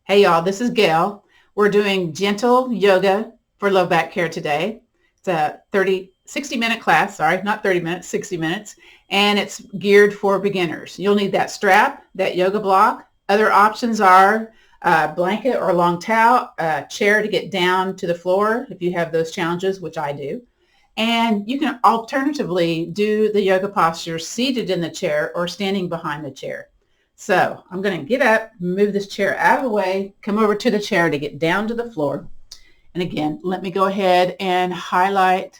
Hey y'all, this is Gail. We're doing gentle yoga for low back care today. It's a 60-minute class, sorry, not 30 minutes, 60 minutes, and it's geared for beginners. You'll need that strap, that yoga block. Other options are a blanket or a long towel, a chair to get down to the floor if you have those challenges, which I do. And you can alternatively do the yoga posture seated in the chair or standing behind the chair. So I'm going to get up, move this chair out of the way, come over to the chair to get down to the floor. And again, let me go ahead and highlight,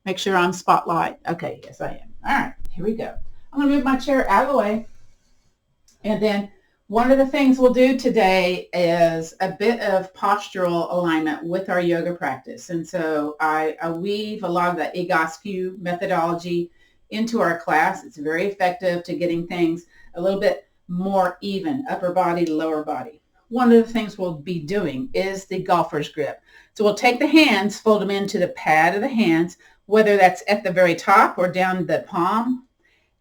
make sure I'm spotlight. Okay, yes, I am. All right, here we go. I'm going to move my chair out of the way. And then one of the things we'll do today is a bit of postural alignment with our yoga practice. And so I weave a lot of the Egoscue methodology into our class. It's very effective to getting things a little bit more even, upper body, lower body. One of the things we'll be doing is the golfer's grip. So we'll take the hands, fold them into the pad of the hands, whether that's at the very top or down the palm.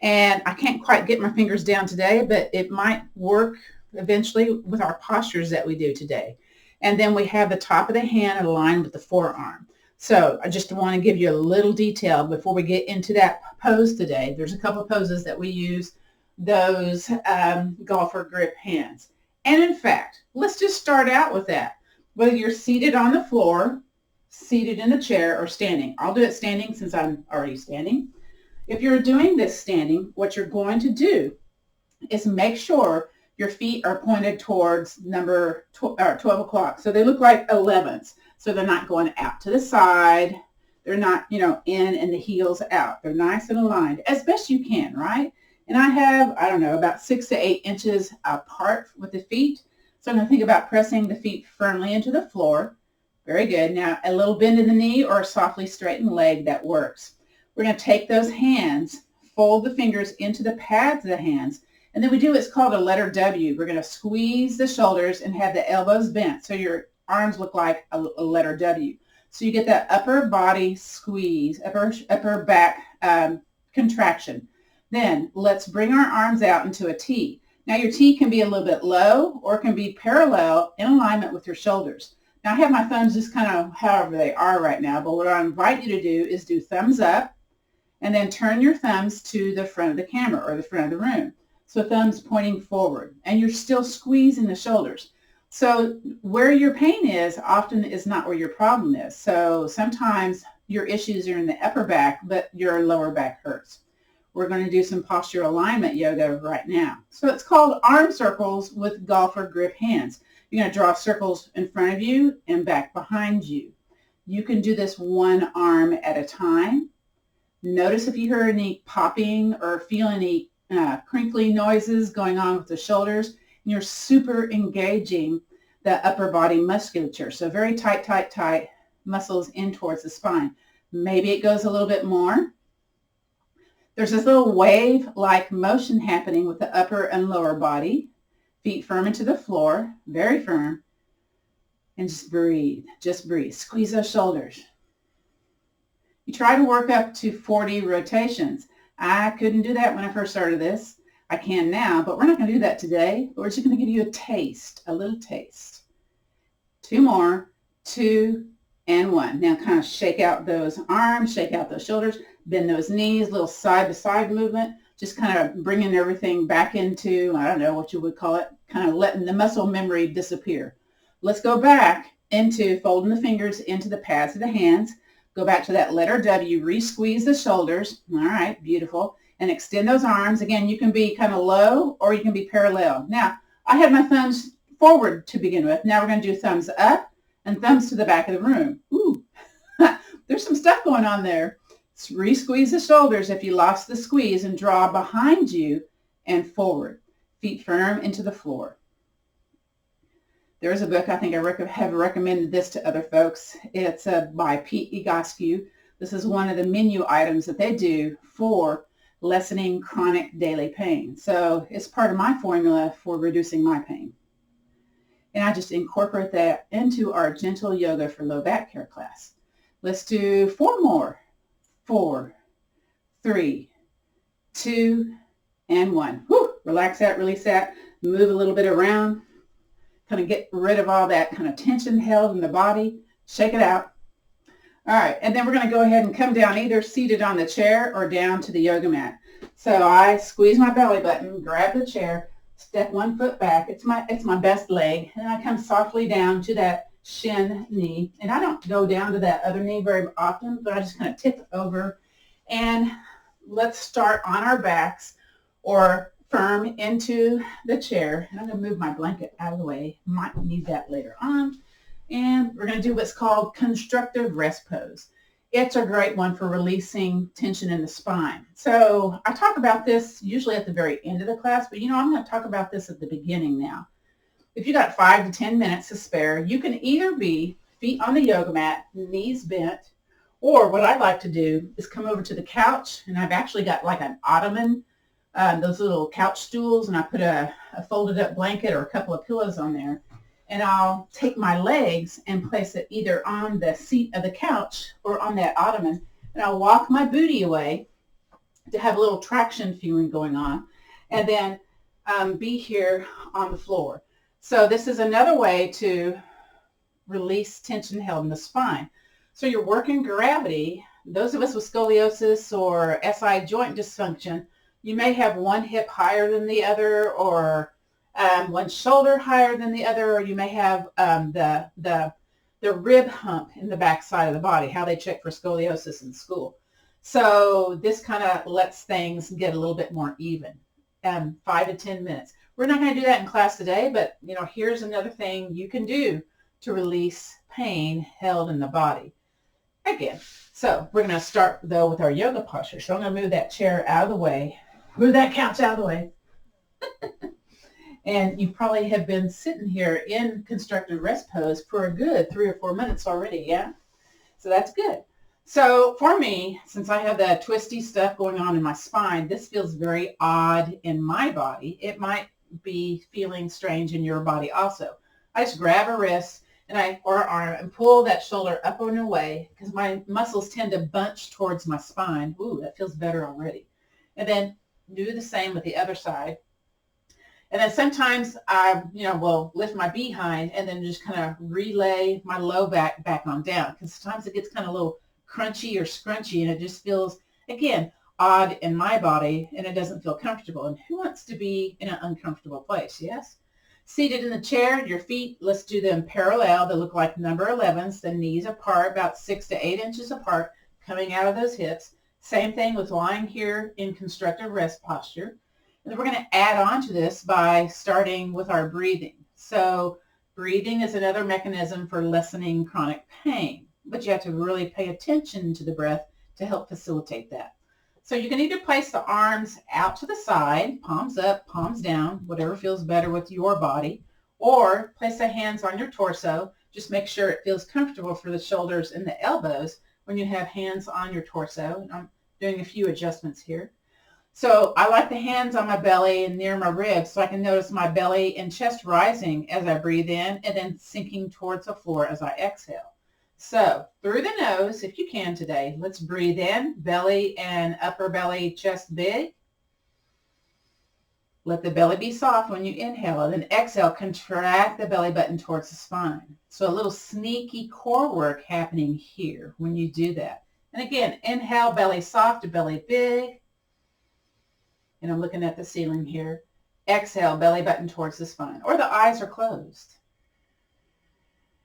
And I can't quite get my fingers down today, but it might work eventually with our postures that we do today. And then we have the top of the hand aligned with the forearm. So I just want to give you a little detail before we get into that pose today. There's a couple of poses that we use those golfer grip hands. And in fact, let's just start out with that. Whether you're seated on the floor, seated in the chair, or standing. I'll do it standing since I'm already standing. If you're doing this standing, what you're going to do is make sure your feet are pointed towards number 12 o'clock. So they look like 11s. So they're not going out to the side. They're not, in and the heels out. They're nice and aligned as best you can, right? And I have, about 6 to 8 inches apart with the feet. So I'm going to think about pressing the feet firmly into the floor. Very good. Now, a little bend in the knee or a softly straightened leg, that works. We're going to take those hands, fold the fingers into the pads of the hands, and then we do what's called a letter W. We're going to squeeze the shoulders and have the elbows bent so your arms look like a letter W. So you get that upper body squeeze, upper back contraction. Then let's bring our arms out into a T. Now your T can be a little bit low or it can be parallel in alignment with your shoulders. Now I have my thumbs just kind of however they are right now, but what I invite you to do is do thumbs up and then turn your thumbs to the front of the camera or the front of the room. So thumbs pointing forward and you're still squeezing the shoulders. So where your pain is often is not where your problem is. So sometimes your issues are in the upper back, but your lower back hurts. We're going to do some posture alignment yoga right now. So it's called arm circles with golfer grip hands. You're going to draw circles in front of you and back behind you. You can do this one arm at a time. Notice if you hear any popping or feel any crinkly noises going on with the shoulders. And you're super engaging the upper body musculature. So very tight, tight, tight muscles in towards the spine. Maybe it goes a little bit more. There's this little wave-like motion happening with the upper and lower body. Feet firm into the floor, very firm. And just breathe, Squeeze those shoulders. You try to work up to 40 rotations. I couldn't do that when I first started this. I can now, but we're not going to do that today. We're just going to give you a taste, a little taste. 2 more, 2 and 1. Now kind of shake out those arms, shake out those shoulders, bend those knees, little side-to-side movement, just kind of bringing everything back into, I don't know what you would call it, kind of letting the muscle memory disappear. Let's go back into folding the fingers into the pads of the hands. Go back to that letter W, re-squeeze the shoulders. All right, beautiful. And extend those arms. Again, you can be kind of low or you can be parallel. Now, I had my thumbs forward to begin with. Now we're going to do thumbs up and thumbs to the back of the room. Ooh, there's some stuff going on there. Re-squeeze the shoulders if you lost the squeeze and draw behind you and forward. Feet firm into the floor. There's a book, I think I have recommended this to other folks. It's by Pete Egoscue. This is one of the menu items that they do for lessening chronic daily pain. So it's part of my formula for reducing my pain. And I just incorporate that into our gentle yoga for low back care class. Let's do 4 more. 4, 3, 2, and 1. Whew. Relax that, release that. Move a little bit around. kind of get rid of all that kind of tension held in the body. Shake it out. All right, and then we're going to go ahead and come down either seated on the chair or down to the yoga mat. So I squeeze my belly button, grab the chair, step one foot back. It's my best leg, and I come softly down to that shin knee. And I don't go down to that other knee very often, but I just kind of tip over. And let's start on our backs or firm into the chair. And I'm going to move my blanket out of the way. Might need that later on. And we're going to do what's called Constructive Rest Pose. It's a great one for releasing tension in the spine. So I talk about this usually at the very end of the class, but I'm going to talk about this at the beginning now. If you got 5 to 10 minutes to spare, you can either be feet on the yoga mat, knees bent, or what I like to do is come over to the couch, and I've actually got like an ottoman, those little couch stools, and I put a folded up blanket or a couple of pillows on there. And I'll take my legs and place it either on the seat of the couch or on that ottoman. And I'll walk my booty away to have a little traction feeling going on. And then be here on the floor. So this is another way to release tension held in the spine. So you're working gravity. Those of us with scoliosis or SI joint dysfunction, you may have one hip higher than the other, or one shoulder higher than the other, or you may have the rib hump in the back side of the body, how they check for scoliosis in school. So this kind of lets things get a little bit more even. 5 to 10 minutes. We're not going to do that in class today, but here's another thing you can do to release pain held in the body. Again, so we're going to start though with our yoga posture. So I'm going to move that chair out of the way, move that couch out of the way. And you probably have been sitting here in constructive rest pose for a good 3 or 4 minutes already, yeah? So that's good. So for me, since I have that twisty stuff going on in my spine, this feels very odd in my body. It might be feeling strange in your body also. I just grab a wrist or arm and pull that shoulder up and away because my muscles tend to bunch towards my spine. Ooh, that feels better already. And then do the same with the other side. And then sometimes I, will lift my behind and then just kind of relay my low back on down because sometimes it gets kind of a little crunchy or scrunchy and it just feels, again, odd in my body and it doesn't feel comfortable. And who wants to be in an uncomfortable place, yes? Seated in the chair, your feet, let's do them parallel. They look like number 11s, the knees apart, about 6 to 8 inches apart, coming out of those hips. Same thing with lying here in constructive rest posture. And then we're going to add on to this by starting with our breathing. So breathing is another mechanism for lessening chronic pain, but you have to really pay attention to the breath to help facilitate that. So you can either place the arms out to the side, palms up, palms down, whatever feels better with your body, or place the hands on your torso. Just make sure it feels comfortable for the shoulders and the elbows when you have hands on your torso. And I'm doing a few adjustments here. So I like the hands on my belly and near my ribs so I can notice my belly and chest rising as I breathe in and then sinking towards the floor as I exhale. So through the nose, if you can today, let's breathe in, belly and upper belly, chest big. Let the belly be soft when you inhale, and then exhale, contract the belly button towards the spine. So a little sneaky core work happening here when you do that. And again, inhale, belly soft, belly big. And I'm looking at the ceiling here. Exhale, belly button towards the spine, or the eyes are closed.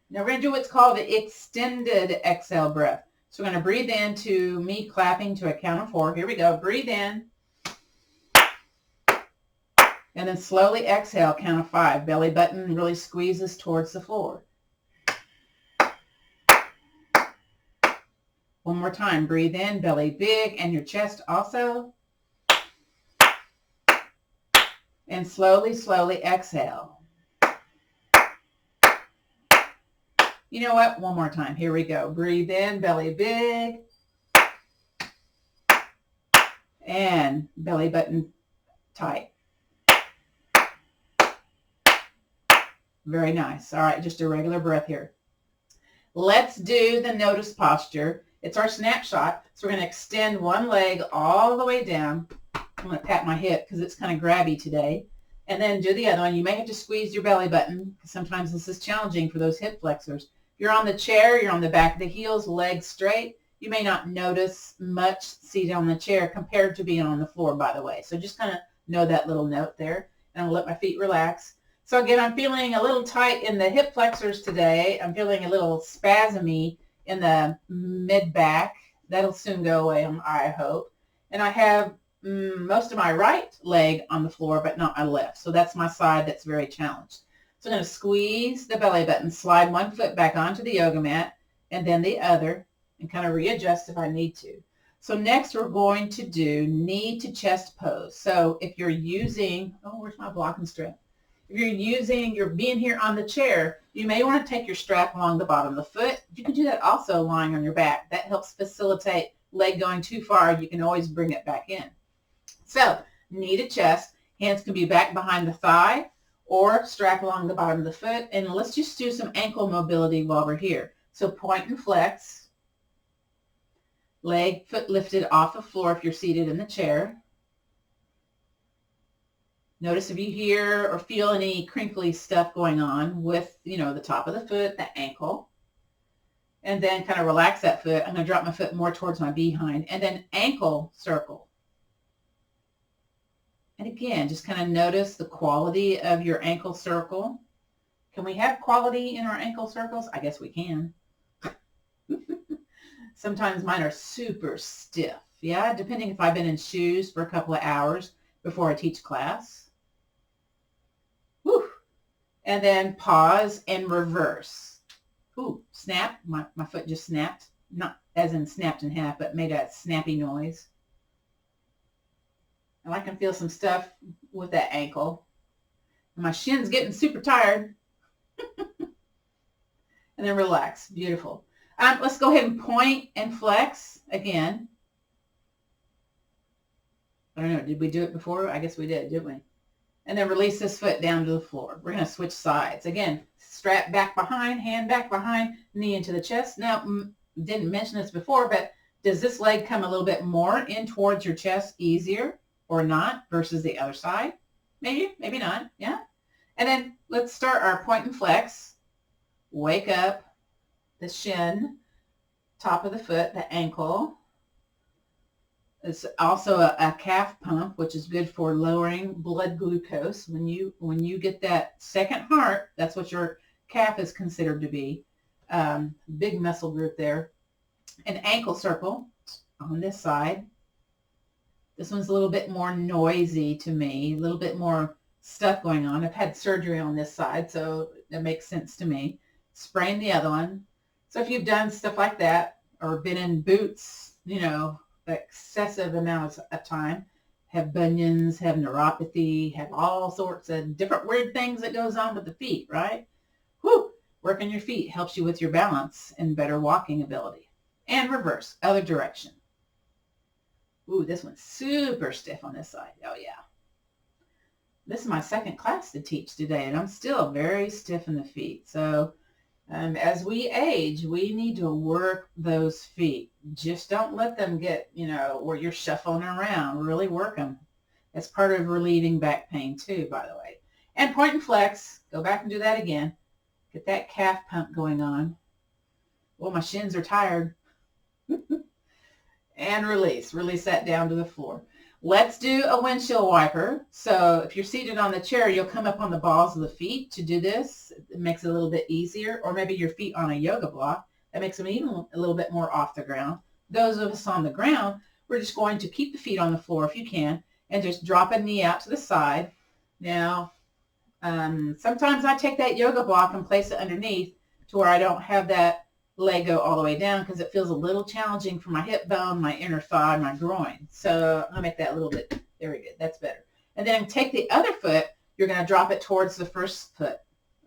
Now we're going to do what's called the extended exhale breath. So we're going to breathe into me clapping to a count of 4. Here we go. Breathe in. And then slowly exhale, count of 5. Belly button really squeezes towards the floor. One more time. Breathe in, belly big, and your chest also. And slowly, slowly exhale. You know what? One more time. Here we go. Breathe in, belly big. And belly button tight. Very nice. All right, just a regular breath here. Let's do the notice posture. It's our snapshot. So we're going to extend one leg all the way down. I'm going to pat my hip because it's kind of grabby today. And then do the other one. You may have to squeeze your belly button because sometimes this is challenging for those hip flexors. If you're on the chair, you're on the back of the heels, legs straight. You may not notice much seated on the chair compared to being on the floor, by the way. So just kind of know that little note there. And I'll let my feet relax. So again, I'm feeling a little tight in the hip flexors today. I'm feeling a little spasmy in the mid-back. That'll soon go away, I hope. And I have most of my right leg on the floor, but not my left. So that's my side that's very challenged. So I'm going to squeeze the belly button, slide one foot back onto the yoga mat, and then the other, and kind of readjust if I need to. So next we're going to do knee to chest pose. So if you're using, oh, where's my blocking strap? If you're being here on the chair, you may want to take your strap along the bottom of the foot. You can do that also lying on your back. That helps facilitate leg going too far. You can always bring it back in. So knee to chest, hands can be back behind the thigh or strap along the bottom of the foot. And let's just do some ankle mobility while we're here. So point and flex, leg, foot lifted off the floor if you're seated in the chair. Notice if you hear or feel any crinkly stuff going on with, the top of the foot, the ankle. And then kind of relax that foot. I'm going to drop my foot more towards my behind. And then ankle circle. And again, just kind of notice the quality of your ankle circle. Can we have quality in our ankle circles? I guess we can. Sometimes mine are super stiff. Yeah, depending if I've been in shoes for a couple of hours before I teach class. Whew. And then pause and reverse. Ooh, snap. My foot just snapped. Not as in snapped in half, but made a snappy noise. And I can feel some stuff with that ankle. And my shin's getting super tired. And then relax. Beautiful. Let's go ahead and point and flex again. I don't know. Did we do it before? I guess we did, didn't we? And then release this foot down to the floor. We're going to switch sides. Again, strap back behind, hand back behind, knee into the chest. Now, didn't mention this before, but does this leg come a little bit more in towards your chest easier or not versus the other side? Maybe, maybe not. Yeah. And then let's start our point and flex. Wake up the shin, top of the foot, the ankle. It's also a calf pump, which is good for lowering blood glucose. When you get that second heart, that's what your calf is considered to be. Big muscle group there. An ankle circle on this side. This one's a little bit more noisy to me, a little bit more stuff going on. I've had surgery on this side, so that makes sense to me. Sprain the other one. So if you've done stuff like that or been in boots, excessive amounts of time, have bunions, have neuropathy, have all sorts of different weird things that goes on with the feet, right? Whew, working your feet helps you with your balance and better walking ability. And reverse, other direction. Ooh, this one's super stiff on this side. Oh yeah. This is my second class to teach today, and I'm still very stiff in the feet. So as we age, we need to work those feet. Just don't let them get, where you're shuffling around. Really work them. That's part of relieving back pain too, by the way. And point and flex. Go back and do that again. Get that calf pump going on. Well, my shins are tired. And release. Release that down to the floor. Let's do a windshield wiper. So if you're seated on the chair, you'll come up on the balls of the feet to do this. It makes it a little bit easier. Or maybe your feet on a yoga block. That makes them even a little bit more off the ground. Those of us on the ground, we're just going to keep the feet on the floor if you can and just drop a knee out to the side. Now, sometimes I take that yoga block and place it underneath to where I don't have that leg go all the way down because it feels a little challenging for my hip bone, my inner thigh, my groin. So I'll make that a little bit, very good. That's better. And then take the other foot, you're going to drop it towards the first foot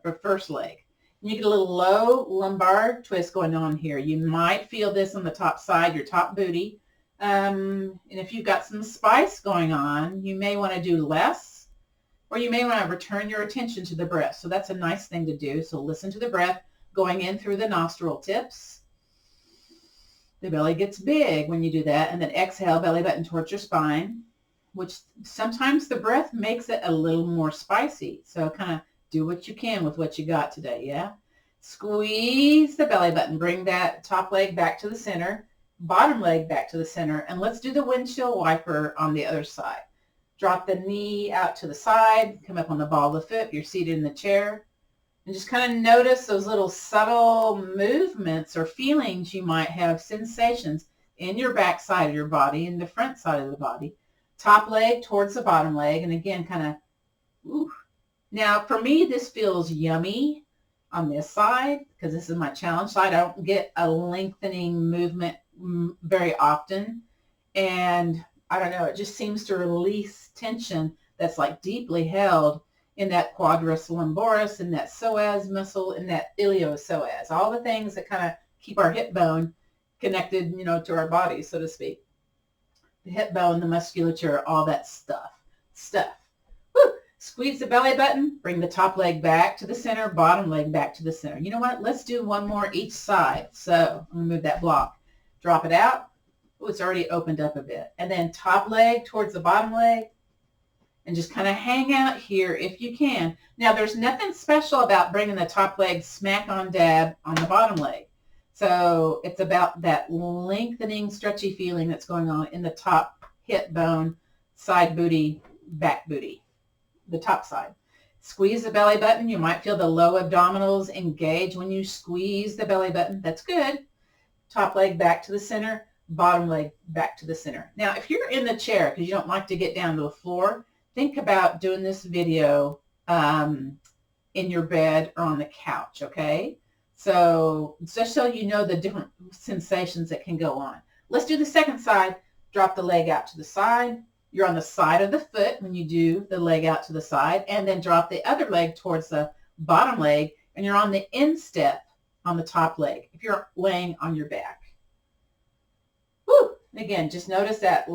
or first leg. And you get a little low lumbar twist going on here. You might feel this on the top side, your top booty. And if you've got some spice going on, you may want to do less, or you may want to return your attention to the breath. So that's a nice thing to do. So listen to the breath going in through the nostril tips. The belly gets big when you do that. And then exhale, belly button towards your spine. which sometimes the breath makes it a little more spicy. So kind of do what you can with what you got today, yeah? Squeeze the belly button. Bring that top leg back to the center, bottom leg back to the center, and let's do the windshield wiper on the other side. Drop the knee out to the side, come up on the ball of the foot. You're seated in the chair. And just kind of notice those little subtle movements or feelings you might have, sensations in your back side of your body and the front side of the body. Top leg towards the bottom leg. And again, kind of, ooh. Now, for me, this feels yummy on this side because this is my challenge side. I don't get a lengthening movement very often. And I don't know, it just seems to release tension that's like deeply held in that quadratus lumboris, in that psoas muscle, in that iliopsoas, all the things that kind of keep our hip bone connected, to our body, so to speak. The hip bone, the musculature, all that stuff. Woo! Squeeze the belly button, bring the top leg back to the center, bottom leg back to the center. You know what? Let's do one more each side. So I'm going to move that block. Drop it out. Oh, it's already opened up a bit. And then top leg towards the bottom leg. And just kind of hang out here if you can. Now, there's nothing special about bringing the top leg smack on dab on the bottom leg. So it's about that lengthening, stretchy feeling that's going on in the top hip bone, side booty, back booty, the top side. Squeeze the belly button. You might feel the low abdominals engage when you squeeze the belly button. That's good. Top leg back to the center, bottom leg back to the center. Now, if you're in the chair because you don't like to get down to the floor, think about doing this video in your bed or on the couch, okay? So just so you know the different sensations that can go on. Let's do the second side. Drop the leg out to the side. You're on the side of the foot when you do the leg out to the side, and then drop the other leg towards the bottom leg, and you're on the instep on the top leg if you're laying on your back. Woo! Again, just notice that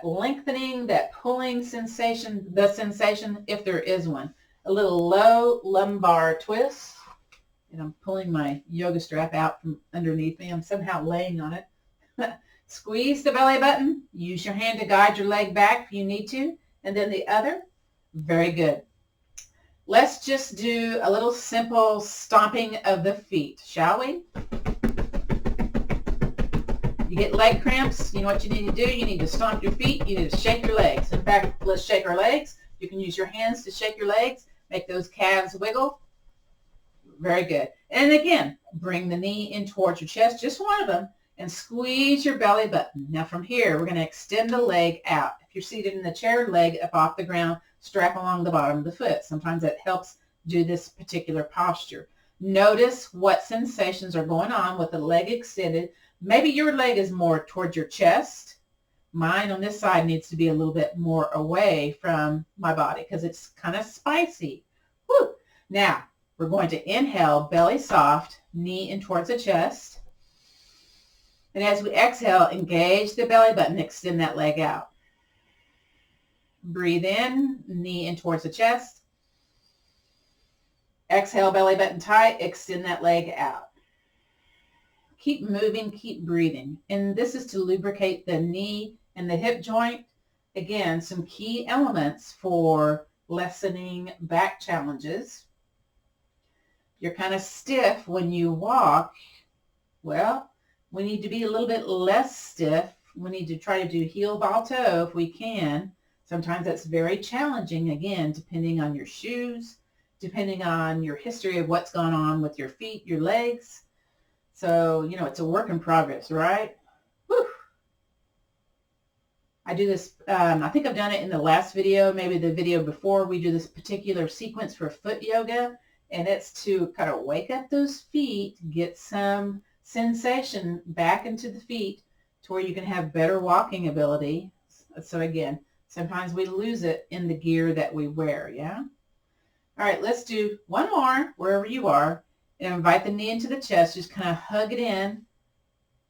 lengthening, that pulling sensation, the sensation, if there is one. A little low lumbar twist. And I'm pulling my yoga strap out from underneath me. I'm somehow laying on it. Squeeze the belly button. Use your hand to guide your leg back if you need to. And then the other. Very good. Let's just do a little simple stomping of the feet, shall we? You get leg cramps, you know what you need to do? You need to stomp your feet. You need to shake your legs. In fact, let's shake our legs. You can use your hands to shake your legs. Make those calves wiggle. Very good. And again, bring the knee in towards your chest, just one of them, and squeeze your belly button. Now from here, we're going to extend the leg out. If you're seated in the chair, leg up off the ground, strap along the bottom of the foot. Sometimes that helps do this particular posture. Notice what sensations are going on with the leg extended. Maybe your leg is more towards your chest. Mine on this side needs to be a little bit more away from my body because it's kind of spicy. Woo! Now, we're going to inhale, belly soft, knee in towards the chest. And as we exhale, engage the belly button, extend that leg out. Breathe in, knee in towards the chest. Exhale, belly button tight, extend that leg out. Keep moving, keep breathing. And this is to lubricate the knee and the hip joint. Again, some key elements for lessening back challenges. You're kind of stiff when you walk. Well, we need to be a little bit less stiff. We need to try to do heel ball toe if we can. Sometimes that's very challenging, again, depending on your shoes, depending on your history of what's gone on with your feet, your legs. So, it's a work in progress, right? Whew. I do this, I think I've done it in the last video, maybe the video before. We do this particular sequence for foot yoga. And it's to kind of wake up those feet, get some sensation back into the feet to where you can have better walking ability. So again, sometimes we lose it in the gear that we wear, yeah? All right, let's do one more wherever you are. And invite the knee into the chest. Just kind of hug it in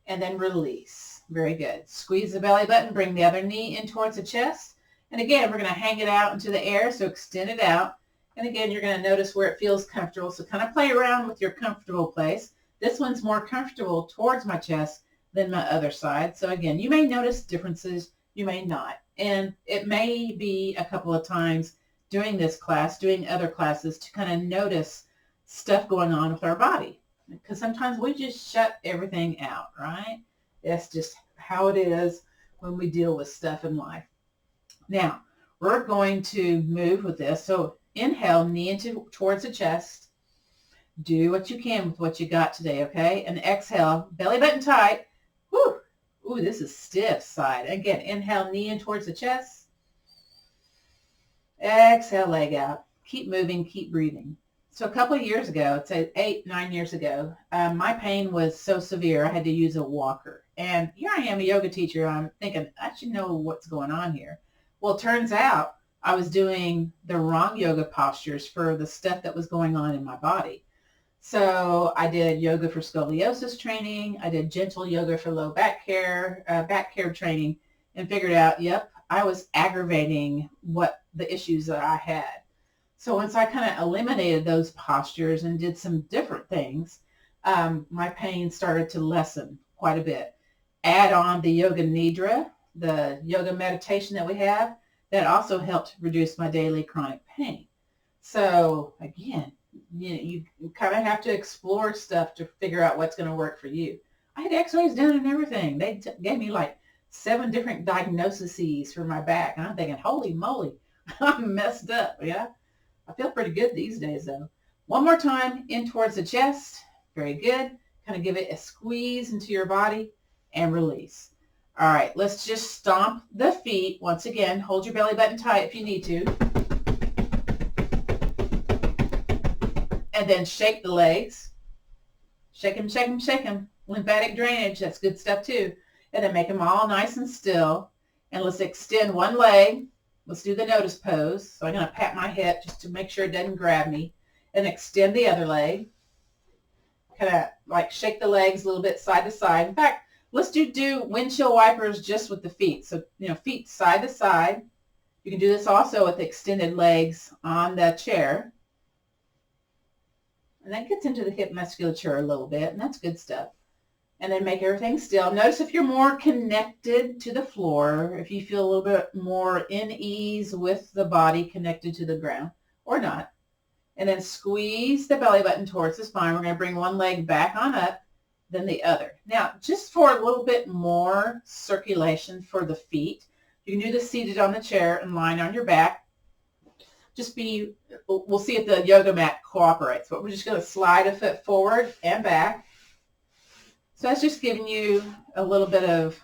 and then release. Very good. Squeeze the belly button. Bring the other knee in towards the chest. And again, we're going to hang it out into the air, so extend it out. And again, you're going to notice where it feels comfortable. So kind of play around with your comfortable place. This one's more comfortable towards my chest than my other side. So again, you may notice differences. You may not. And it may be a couple of times doing this class, doing other classes, to kind of notice stuff going on with our body. Because sometimes we just shut everything out, right? That's just how it is when we deal with stuff in life. Now, we're going to move with this. So inhale, knee into towards the chest. Do what you can with what you got today, okay? And exhale, belly button tight. Whew. Ooh, this is stiff side. Again, inhale, knee in towards the chest. Exhale, leg out. Keep moving, keep breathing. So a couple of years ago, I'd say 8, 9 years ago, my pain was so severe I had to use a walker. And here I am, a yoga teacher. I'm thinking, I should know what's going on here. Well, it turns out I was doing the wrong yoga postures for the stuff that was going on in my body. So I did yoga for scoliosis training. I did gentle yoga for low back care training, and figured out, yep, I was aggravating what the issues that I had. So once I kind of eliminated those postures and did some different things, my pain started to lessen quite a bit. Add on the yoga nidra, the yoga meditation that we have, that also helped reduce my daily chronic pain. So again, you kind of have to explore stuff to figure out what's going to work for you. I had x-rays done and everything. They gave me like 7 different diagnoses for my back. And I'm thinking, holy moly, I'm messed up. Yeah. I feel pretty good these days though. One more time, in towards the chest. Very good. Kind of give it a squeeze into your body and release. All right, let's just stomp the feet. Once again, hold your belly button tight if you need to. And then shake the legs. Shake them, shake them, shake them. Lymphatic drainage, that's good stuff too. And then make them all nice and still. And let's extend one leg. Let's do the notice pose. So I'm going to pat my hip just to make sure it doesn't grab me. And extend the other leg. Kind of like shake the legs a little bit side to side. In fact, let's do windshield wipers just with the feet. So, feet side to side. You can do this also with extended legs on the chair. And that gets into the hip musculature a little bit, and that's good stuff. And then make everything still. Notice if you're more connected to the floor, if you feel a little bit more in ease with the body connected to the ground or not. And then squeeze the belly button towards the spine. We're going to bring one leg back on up, then the other. Now, just for a little bit more circulation for the feet, you can do this seated on the chair and lying on your back. We'll see if the yoga mat cooperates, but we're just going to slide a foot forward and back. So that's just giving you a little bit of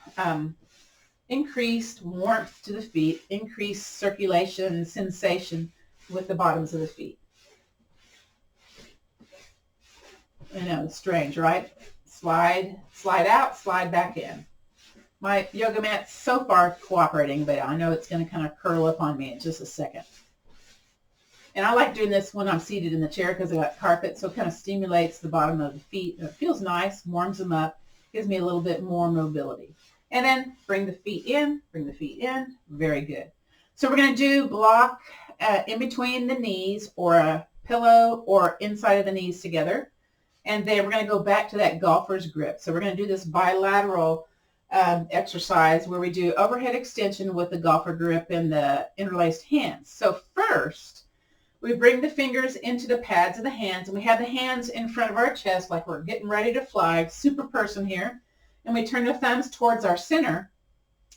increased warmth to the feet, increased circulation sensation with the bottoms of the feet. I know, it's strange, right? Slide out, slide back in. My yoga mat's so far cooperating, but I know it's going to kind of curl up on me in just a second. And I like doing this when I'm seated in the chair because I got carpet, so it kind of stimulates the bottom of the feet. It feels nice, warms them up, gives me a little bit more mobility. And then bring the feet in, very good. So we're going to do block in between the knees or a pillow or inside of the knees together. And then we're going to go back to that golfer's grip. So we're going to do this bilateral exercise where we do overhead extension with the golfer grip and the interlaced hands. So first, we bring the fingers into the pads of the hands, and we have the hands in front of our chest like we're getting ready to fly, super person here. And we turn the thumbs towards our center,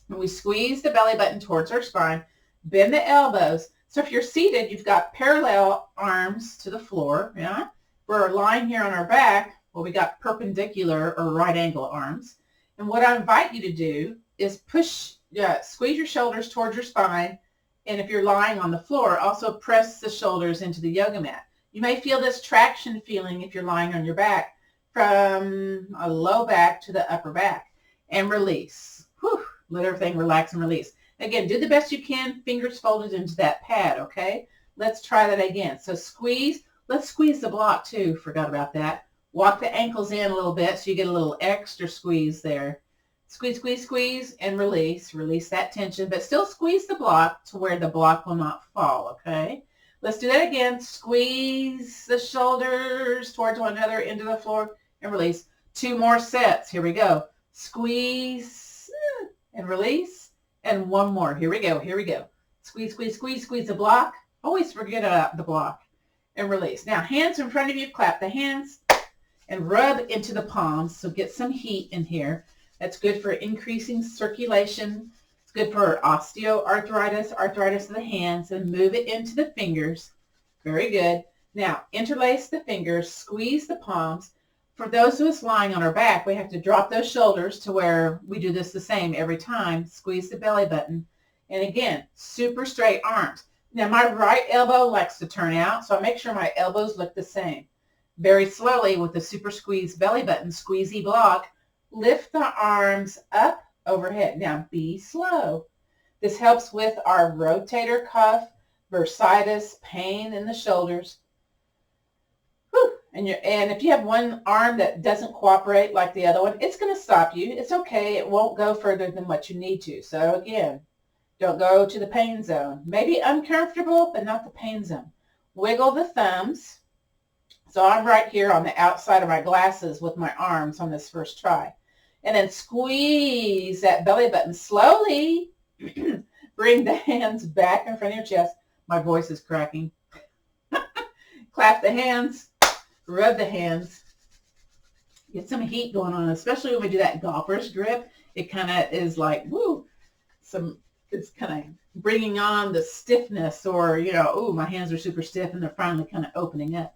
and we squeeze the belly button towards our spine, bend the elbows. So if you're seated, you've got parallel arms to the floor. Yeah? We're lying here on our back. Well, we got perpendicular or right angle arms. And what I invite you to do is squeeze your shoulders towards your spine. And if you're lying on the floor, also press the shoulders into the yoga mat. You may feel this traction feeling if you're lying on your back from a low back to the upper back. And release. Whew, let everything relax and release. Again, do the best you can, fingers folded into that pad, okay? Let's try that again. So squeeze. Let's squeeze the block too. Forgot about that. Walk the ankles in a little bit so you get a little extra squeeze there. Squeeze, squeeze, squeeze, and release. Release that tension, but still squeeze the block to where the block will not fall, okay? Let's do that again. Squeeze the shoulders towards one another into the floor and release. 2 more sets. Here we go. Squeeze and release And one more. Here we go. Here we go. Squeeze, squeeze, squeeze, squeeze the block. Always forget about the block. And release. Now, hands in front of you. Clap the hands and rub into the palms. So get some heat in here. That's good for increasing circulation. It's good for osteoarthritis, arthritis of the hands, and move it into the fingers. Very good. Now, interlace the fingers, squeeze the palms. For those of us lying on our back, we have to drop those shoulders to where we do this the same every time. Squeeze the belly button. And again, super straight arms. Now, my right elbow likes to turn out, so I make sure my elbows look the same. Very slowly with the super squeeze belly button, squeezy block, lift the arms up overhead. Now, be slow. This helps with our rotator cuff, bursitis, pain in the shoulders. Whew. And if you have one arm that doesn't cooperate like the other one, it's going to stop you. It's okay. It won't go further than what you need to. So again, don't go to the pain zone. Maybe uncomfortable, but not the pain zone. Wiggle the thumbs. So I'm right here on the outside of my glasses with my arms on this first try. And then squeeze that belly button slowly. Bring the hands back in front of your chest. My voice is cracking. Clap the hands. Rub the hands. Get some heat going on, especially when we do that golfer's grip. It kind of is like, woo, it's kind of bringing on the stiffness or, oh, my hands are super stiff and they're finally kind of opening up.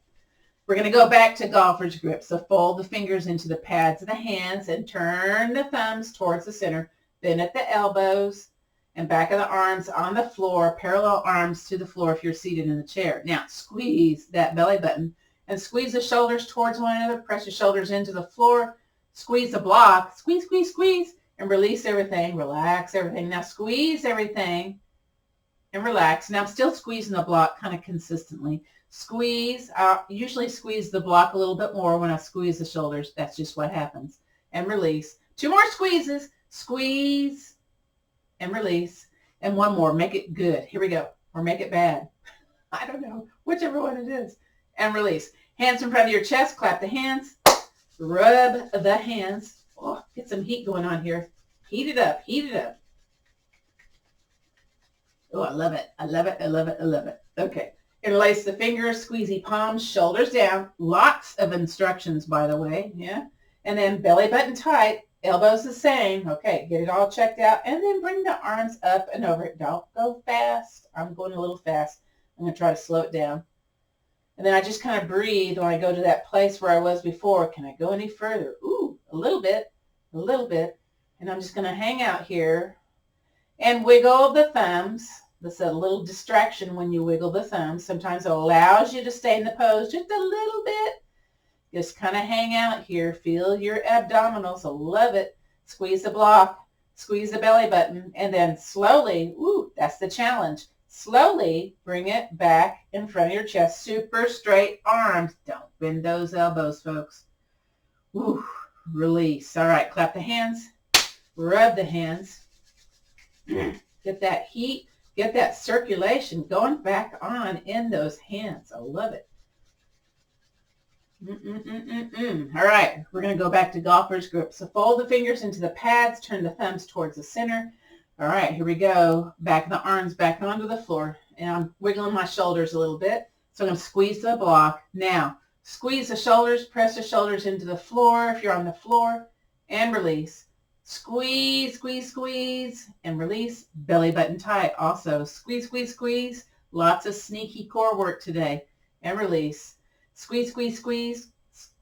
We're going to go back to golfer's grip. So fold the fingers into the pads of the hands and turn the thumbs towards the center. Bend at the elbows and back of the arms on the floor, parallel arms to the floor if you're seated in the chair. Now squeeze that belly button and squeeze the shoulders towards one another. Press your shoulders into the floor. Squeeze the block. Squeeze, squeeze, squeeze. And release everything. Relax everything. Now squeeze everything and relax. Now I'm still squeezing the block kind of consistently. Squeeze. I usually squeeze the block a little bit more when I squeeze the shoulders. That's just what happens. And release. 2 more squeezes. Squeeze and release. And one more. Make it good. Here we go. Or make it bad. I don't know. Whichever one it is. And release. Hands in front of your chest. Clap the hands. Rub the hands. Oh, get some heat going on here. Heat it up. Heat it up. Oh, I love it. I love it. I love it. I love it. Okay. Interlace the fingers, squeezy palms, shoulders down. Lots of instructions, by the way. Yeah. And then belly button tight. Elbows the same. Okay. Get it all checked out. And then bring the arms up and over. Don't go fast. I'm going a little fast. I'm going to try to slow it down. And then I just kind of breathe when I go to that place where I was before. Can I go any further? Ooh, a little bit. A little bit. And I'm just going to hang out here and wiggle the thumbs. That's a little distraction when you wiggle the thumbs. Sometimes it allows you to stay in the pose just a little bit. Just kind of hang out here. Feel your abdominals. I love it. Squeeze the block. Squeeze the belly button. And then slowly, ooh, that's the challenge. Slowly bring it back in front of your chest. Super straight arms. Don't bend those elbows, folks. Ooh, release. All right, clap the hands. Rub the hands. Get that heat. Get that circulation going back on in those hands. I love it. All right, we're going to go back to golfer's grip. So fold the fingers into the pads. Turn the thumbs towards the center. All right, here we go. Back of the arms back onto the floor. And I'm wiggling my shoulders a little bit. So I'm going to squeeze the block. Now, squeeze the shoulders. Press the shoulders into the floor if you're on the floor. And release. Squeeze, squeeze, squeeze, and release. Belly button tight. Also, squeeze, squeeze, squeeze. Lots of sneaky core work today. And release. Squeeze, squeeze, squeeze.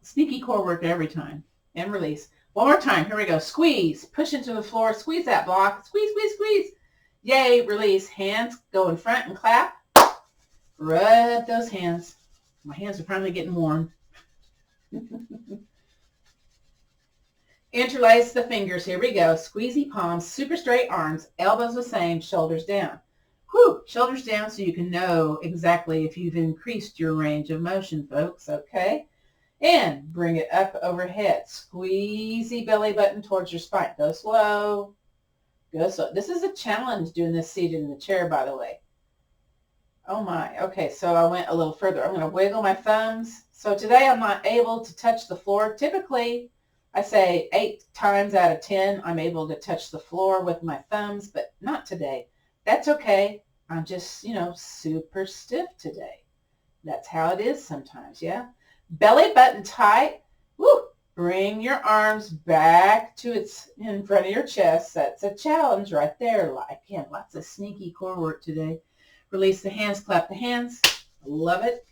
Sneaky core work every time. And release. One more time. Here we go. Squeeze. Push into the floor. Squeeze that block. Squeeze, squeeze, squeeze. Yay. Release. Hands go in front and clap. Rub those hands. My hands are finally getting warm. Interlace the fingers. Here we go. Squeezy palms, super straight arms, elbows the same, shoulders down. Whew, shoulders down so you can know exactly if you've increased your range of motion, folks, okay? And bring it up overhead. Squeezy belly button towards your spine. Go slow. Go slow. This is a challenge doing this seated in the chair, by the way. Oh my. Okay, so I went a little further. I'm going to wiggle my thumbs. So today I'm not able to touch the floor. Typically, I say 8 times out of 10, I'm able to touch the floor with my thumbs, but not today. That's okay. I'm just, super stiff today. That's how it is sometimes, yeah? Belly button tight. Woo! Bring your arms back to its in front of your chest. That's a challenge right there. Again, lots of sneaky core work today. Release the hands, clap the hands. Love it.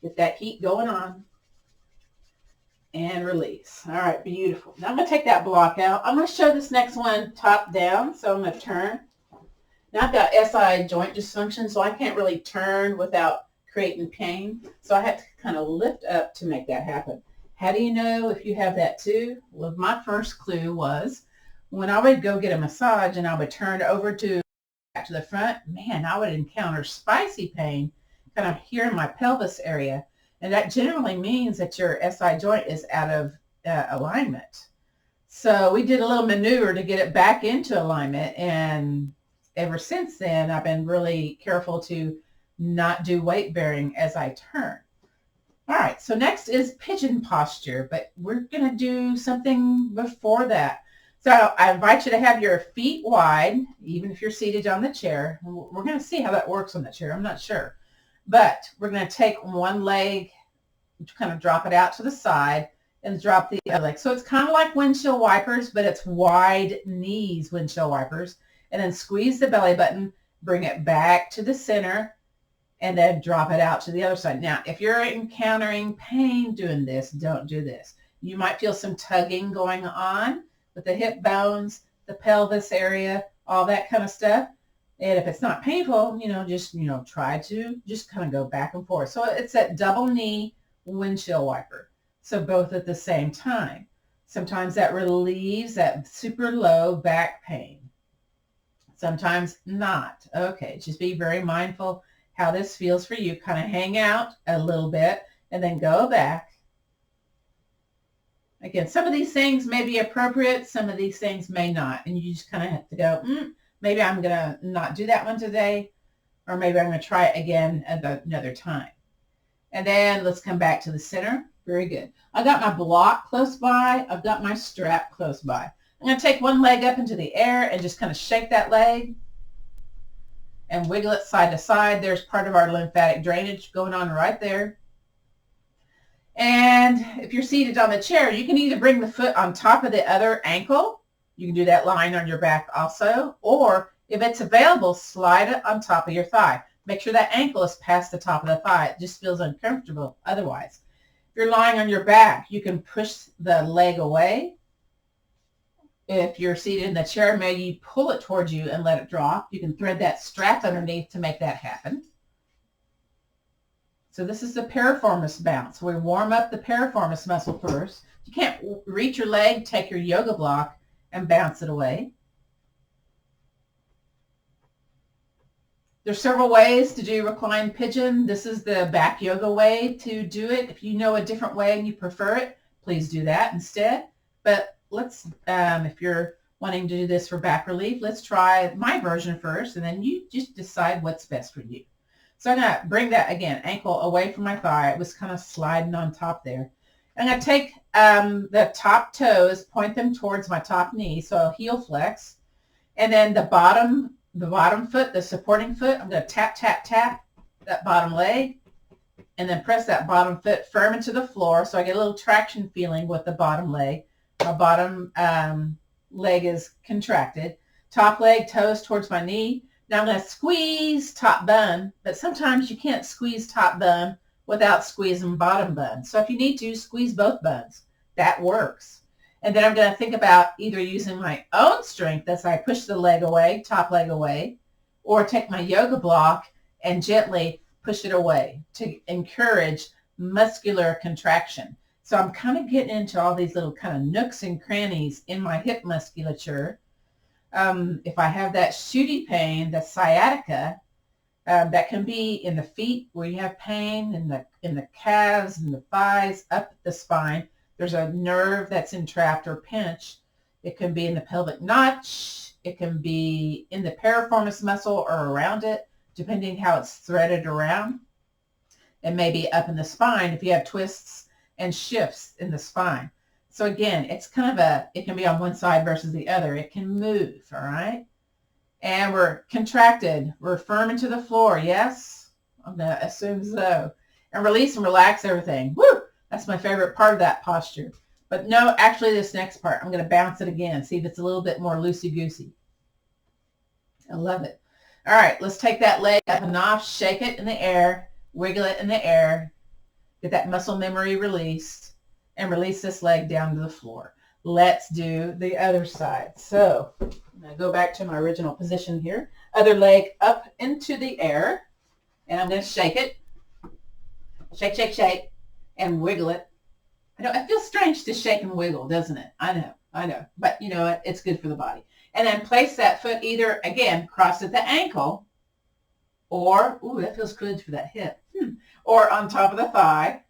Get that heat going on. And release. All right, beautiful. Now I'm going to take that block out. I'm going to show this next one top down. So I'm going to turn. Now I've got SI joint dysfunction, so I can't really turn without creating pain. So I have to kind of lift up to make that happen. How do you know if you have that too? Well, my first clue was when I would go get a massage and I would turn over to back to the front, man, I would encounter spicy pain kind of here in my pelvis area. And that generally means that your SI joint is out of alignment. So we did a little maneuver to get it back into alignment. And ever since then, I've been really careful to not do weight bearing as I turn. All right, so next is pigeon posture, but we're going to do something before that. So I invite you to have your feet wide, even if you're seated on the chair. We're going to see how that works on the chair. I'm not sure. But we're going to take one leg, kind of drop it out to the side, and drop the other leg. So it's kind of like windshield wipers, but it's wide knees windshield wipers. And then squeeze the belly button, bring it back to the center, and then drop it out to the other side. Now, if you're encountering pain doing this, don't do this. You might feel some tugging going on with the hip bones, the pelvis area, all that kind of stuff. And if it's not painful, just, try to just kind of go back and forth. So it's that double knee windshield wiper. So both at the same time. Sometimes that relieves that super low back pain. Sometimes not. Okay, just be very mindful how this feels for you. Kind of hang out a little bit and then go back. Again, some of these things may be appropriate. Some of these things may not. And you just kind of have to go, maybe I'm going to not do that one today, or maybe I'm going to try it again at another time. And then let's come back to the center. Very good. I got my block close by. I've got my strap close by. I'm going to take one leg up into the air and just kind of shake that leg and wiggle it side to side. There's part of our lymphatic drainage going on right there. And if you're seated on the chair, you can either bring the foot on top of the other ankle. You can do that lying on your back also. Or if it's available, slide it on top of your thigh. Make sure that ankle is past the top of the thigh. It just feels uncomfortable otherwise. If you're lying on your back, you can push the leg away. If you're seated in the chair, maybe you pull it towards you and let it drop. You can thread that strap underneath to make that happen. So this is the piriformis bounce. We warm up the piriformis muscle first. You can't reach your leg, take your yoga block and bounce it away. There's several ways to do reclined pigeon. This is the back yoga way to do it. If you know a different way and you prefer it, please do that instead. But let's, if you're wanting to do this for back relief, let's try my version first, and then you just decide what's best for you. So I'm going to bring that, again, ankle away from my thigh. It was kind of sliding on top there. I'm going to take the top toes, point them towards my top knee, so I'll heel flex. And then the bottom foot, the supporting foot, I'm going to tap, tap, tap that bottom leg, and then press that bottom foot firm into the floor so I get a little traction feeling with the bottom leg. My bottom leg is contracted. Top leg, toes towards my knee. Now I'm going to squeeze top bun, but sometimes you can't squeeze top bun without squeezing bottom bun. So if you need to, squeeze both buns. That works. And then I'm going to think about either using my own strength as I push the leg away, top leg away, or take my yoga block and gently push it away to encourage muscular contraction. So I'm kind of getting into all these little kind of nooks and crannies in my hip musculature. If I have that shooty pain, the sciatica, that can be in the feet where you have pain, in the calves and the thighs, up the spine. There's a nerve that's entrapped or pinched. It can be in the pelvic notch. It can be in the piriformis muscle or around it, depending how it's threaded around. It may be up in the spine if you have twists and shifts in the spine. So again, it's kind of it can be on one side versus the other. It can move, all right? And we're contracted. We're firm into the floor, yes? I'm going to assume so. And release and relax everything. Woo! That's my favorite part of that posture. But no, actually this next part, I'm going to bounce it again, see if it's a little bit more loosey-goosey. I love it. All right, let's take that leg up and off, shake it in the air, wiggle it in the air, get that muscle memory released, and release this leg down to the floor. Let's do the other side. So I'm going to go back to my original position here. Other leg up into the air, and I'm going to shake it. Shake, shake, shake, and wiggle it. I know it feels strange to shake and wiggle, doesn't it? I know. But you know what? It's good for the body. And then place that foot either, again, cross at the ankle, or, ooh, that feels good for that hip, or on top of the thigh.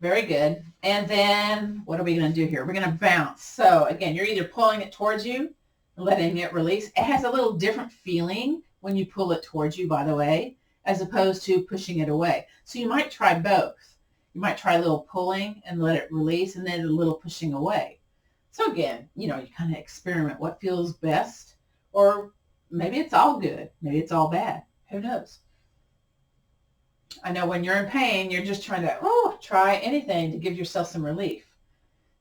Very good. And then what are we going to do here? We're going to bounce. So again, you're either pulling it towards you, letting it release. It has a little different feeling when you pull it towards you, by the way, as opposed to pushing it away. So you might try both. You might try a little pulling and let it release, and then a little pushing away. So again, you kind of experiment what feels best, or maybe it's all good. Maybe it's all bad. Who knows? I know when you're in pain, you're just trying to, try anything to give yourself some relief.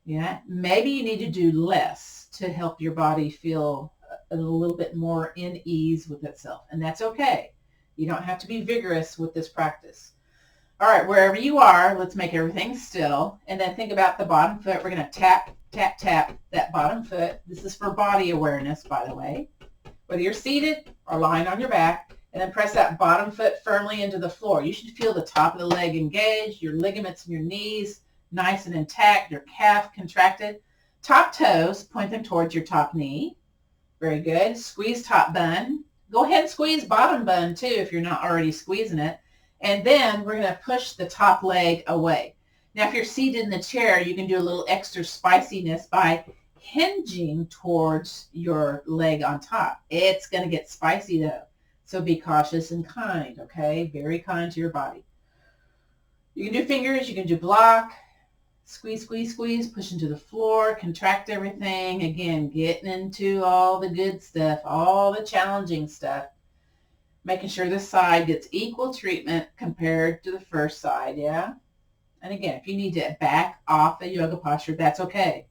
Yeah, maybe you need to do less to help your body feel a little bit more in ease with itself, and that's okay. You don't have to be vigorous with this practice. All right, wherever you are, let's make everything still, and then think about the bottom foot. We're going to tap, tap, tap that bottom foot. This is for body awareness, by the way. Whether you're seated or lying on your back, and then press that bottom foot firmly into the floor. You should feel the top of the leg engaged, your ligaments in your knees nice and intact, your calf contracted. Top toes, point them towards your top knee. Very good. Squeeze top bun. Go ahead and squeeze bottom bun too if you're not already squeezing it. And then we're going to push the top leg away. Now, if you're seated in the chair, you can do a little extra spiciness by hinging towards your leg on top. It's going to get spicy though. So be cautious and kind, okay? Very kind to your body. You can do fingers, you can do block, squeeze, squeeze, squeeze, push into the floor, contract everything. Again, getting into all the good stuff, all the challenging stuff. Making sure this side gets equal treatment compared to the first side, yeah? And again, if you need to back off a yoga posture, that's okay.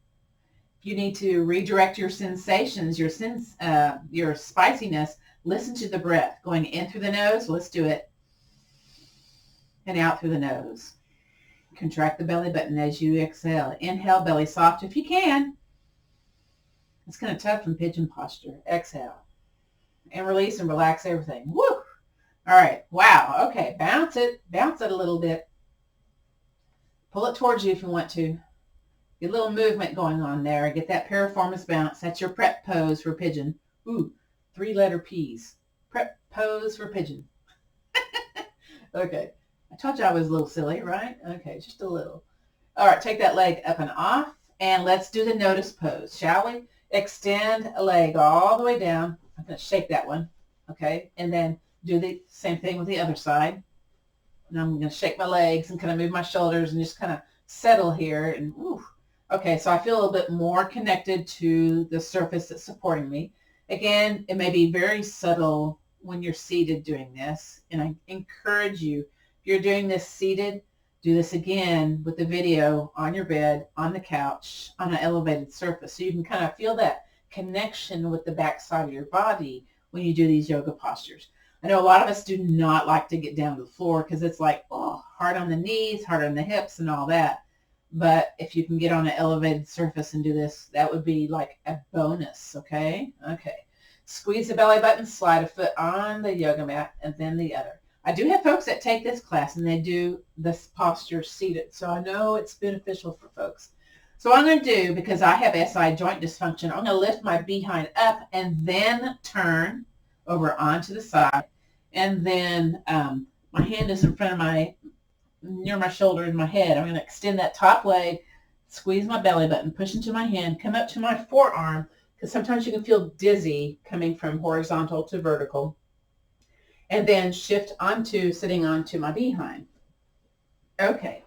If you need to redirect your sensations, your spiciness, listen to the breath. Going in through the nose, let's do it. And out through the nose. Contract the belly button as you exhale. Inhale, belly soft if you can. It's kind of tough in pigeon posture. Exhale. And release and relax everything. Woo! All right. Wow. Okay. Bounce it. Bounce it a little bit. Pull it towards you if you want to. Get a little movement going on there. Get that piriformis bounce. That's your prep pose for pigeon. Ooh, 3-letter P's. Prep pose for pigeon. Okay. I told you I was a little silly, right? Okay, just a little. All right, take that leg up and off, and let's do the notice pose, shall we? Extend a leg all the way down. I'm going to shake that one, okay? And then do the same thing with the other side. And I'm going to shake my legs and kind of move my shoulders and just kind of settle here. And ooh. Okay, so I feel a little bit more connected to the surface that's supporting me. Again, it may be very subtle when you're seated doing this, and I encourage you, if you're doing this seated, do this again with the video on your bed, on the couch, on an elevated surface, so you can kind of feel that connection with the back side of your body when you do these yoga postures. I know a lot of us do not like to get down to the floor because it's like, hard on the knees, hard on the hips and all that. But if you can get on an elevated surface and do this, that would be like a bonus, okay? Okay. Squeeze the belly button, slide a foot on the yoga mat, and then the other. I do have folks that take this class and they do this posture seated, so I know it's beneficial for folks. So what I'm going to do, because I have SI joint dysfunction, I'm going to lift my behind up and then turn over onto the side. And then my hand is in front of near my shoulder and my head. I'm going to extend that top leg, squeeze my belly button, push into my hand, come up to my forearm, because sometimes you can feel dizzy coming from horizontal to vertical, and then shift sitting onto my behind. Okay,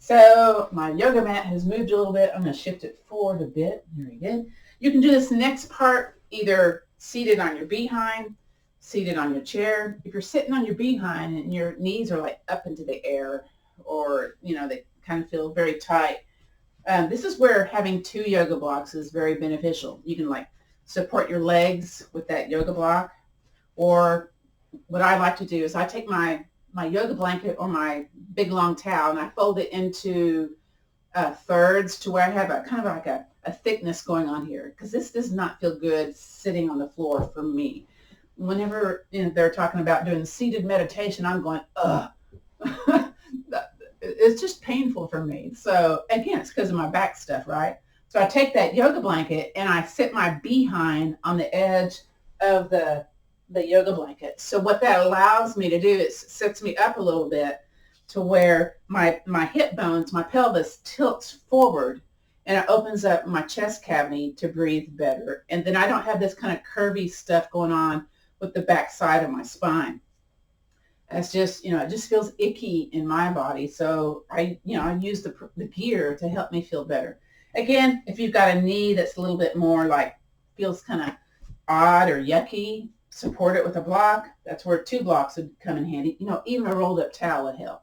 So my yoga mat has moved a little bit. I'm going to shift it forward a bit. Very good. You can do this next part either seated on your behind, seated on your chair. If you're sitting on your behind and your knees are like up into the air, or they kind of feel very tight, this is where having two yoga blocks is very beneficial. You can like support your legs with that yoga block, or what I like to do is I take my yoga blanket or my big long towel and I fold it into thirds to where I have a kind of like a thickness going on here, because this does not feel good sitting on the floor for me. Whenever they're talking about doing seated meditation, I'm going, ugh. It's just painful for me. So again, it's because of my back stuff, right? So I take that yoga blanket and I sit my behind on the edge of the yoga blanket. So what that allows me to do is sets me up a little bit to where my hip bones, my pelvis tilts forward, and it opens up my chest cavity to breathe better. And then I don't have this kind of curvy stuff going on with the back side of my spine. It's just, it just feels icky in my body. So I use the gear to help me feel better. Again, if you've got a knee that's a little bit more like feels kind of odd or yucky, support it with a block. That's where two blocks would come in handy. Even a rolled up towel would help.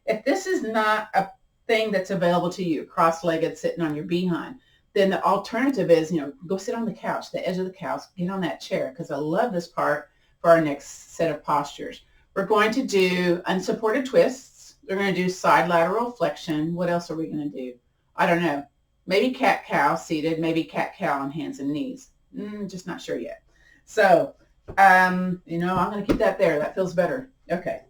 If this is not a thing that's available to you, cross-legged sitting on your behind, then the alternative is, go sit on the couch, the edge of the couch, get on that chair, because I love this part for our next set of postures. We're going to do unsupported twists. We're going to do side lateral flexion. What else are we going to do? I don't know. Maybe cat-cow seated, maybe cat-cow on hands and knees. Just not sure yet. So, I'm going to keep that there. That feels better. Okay.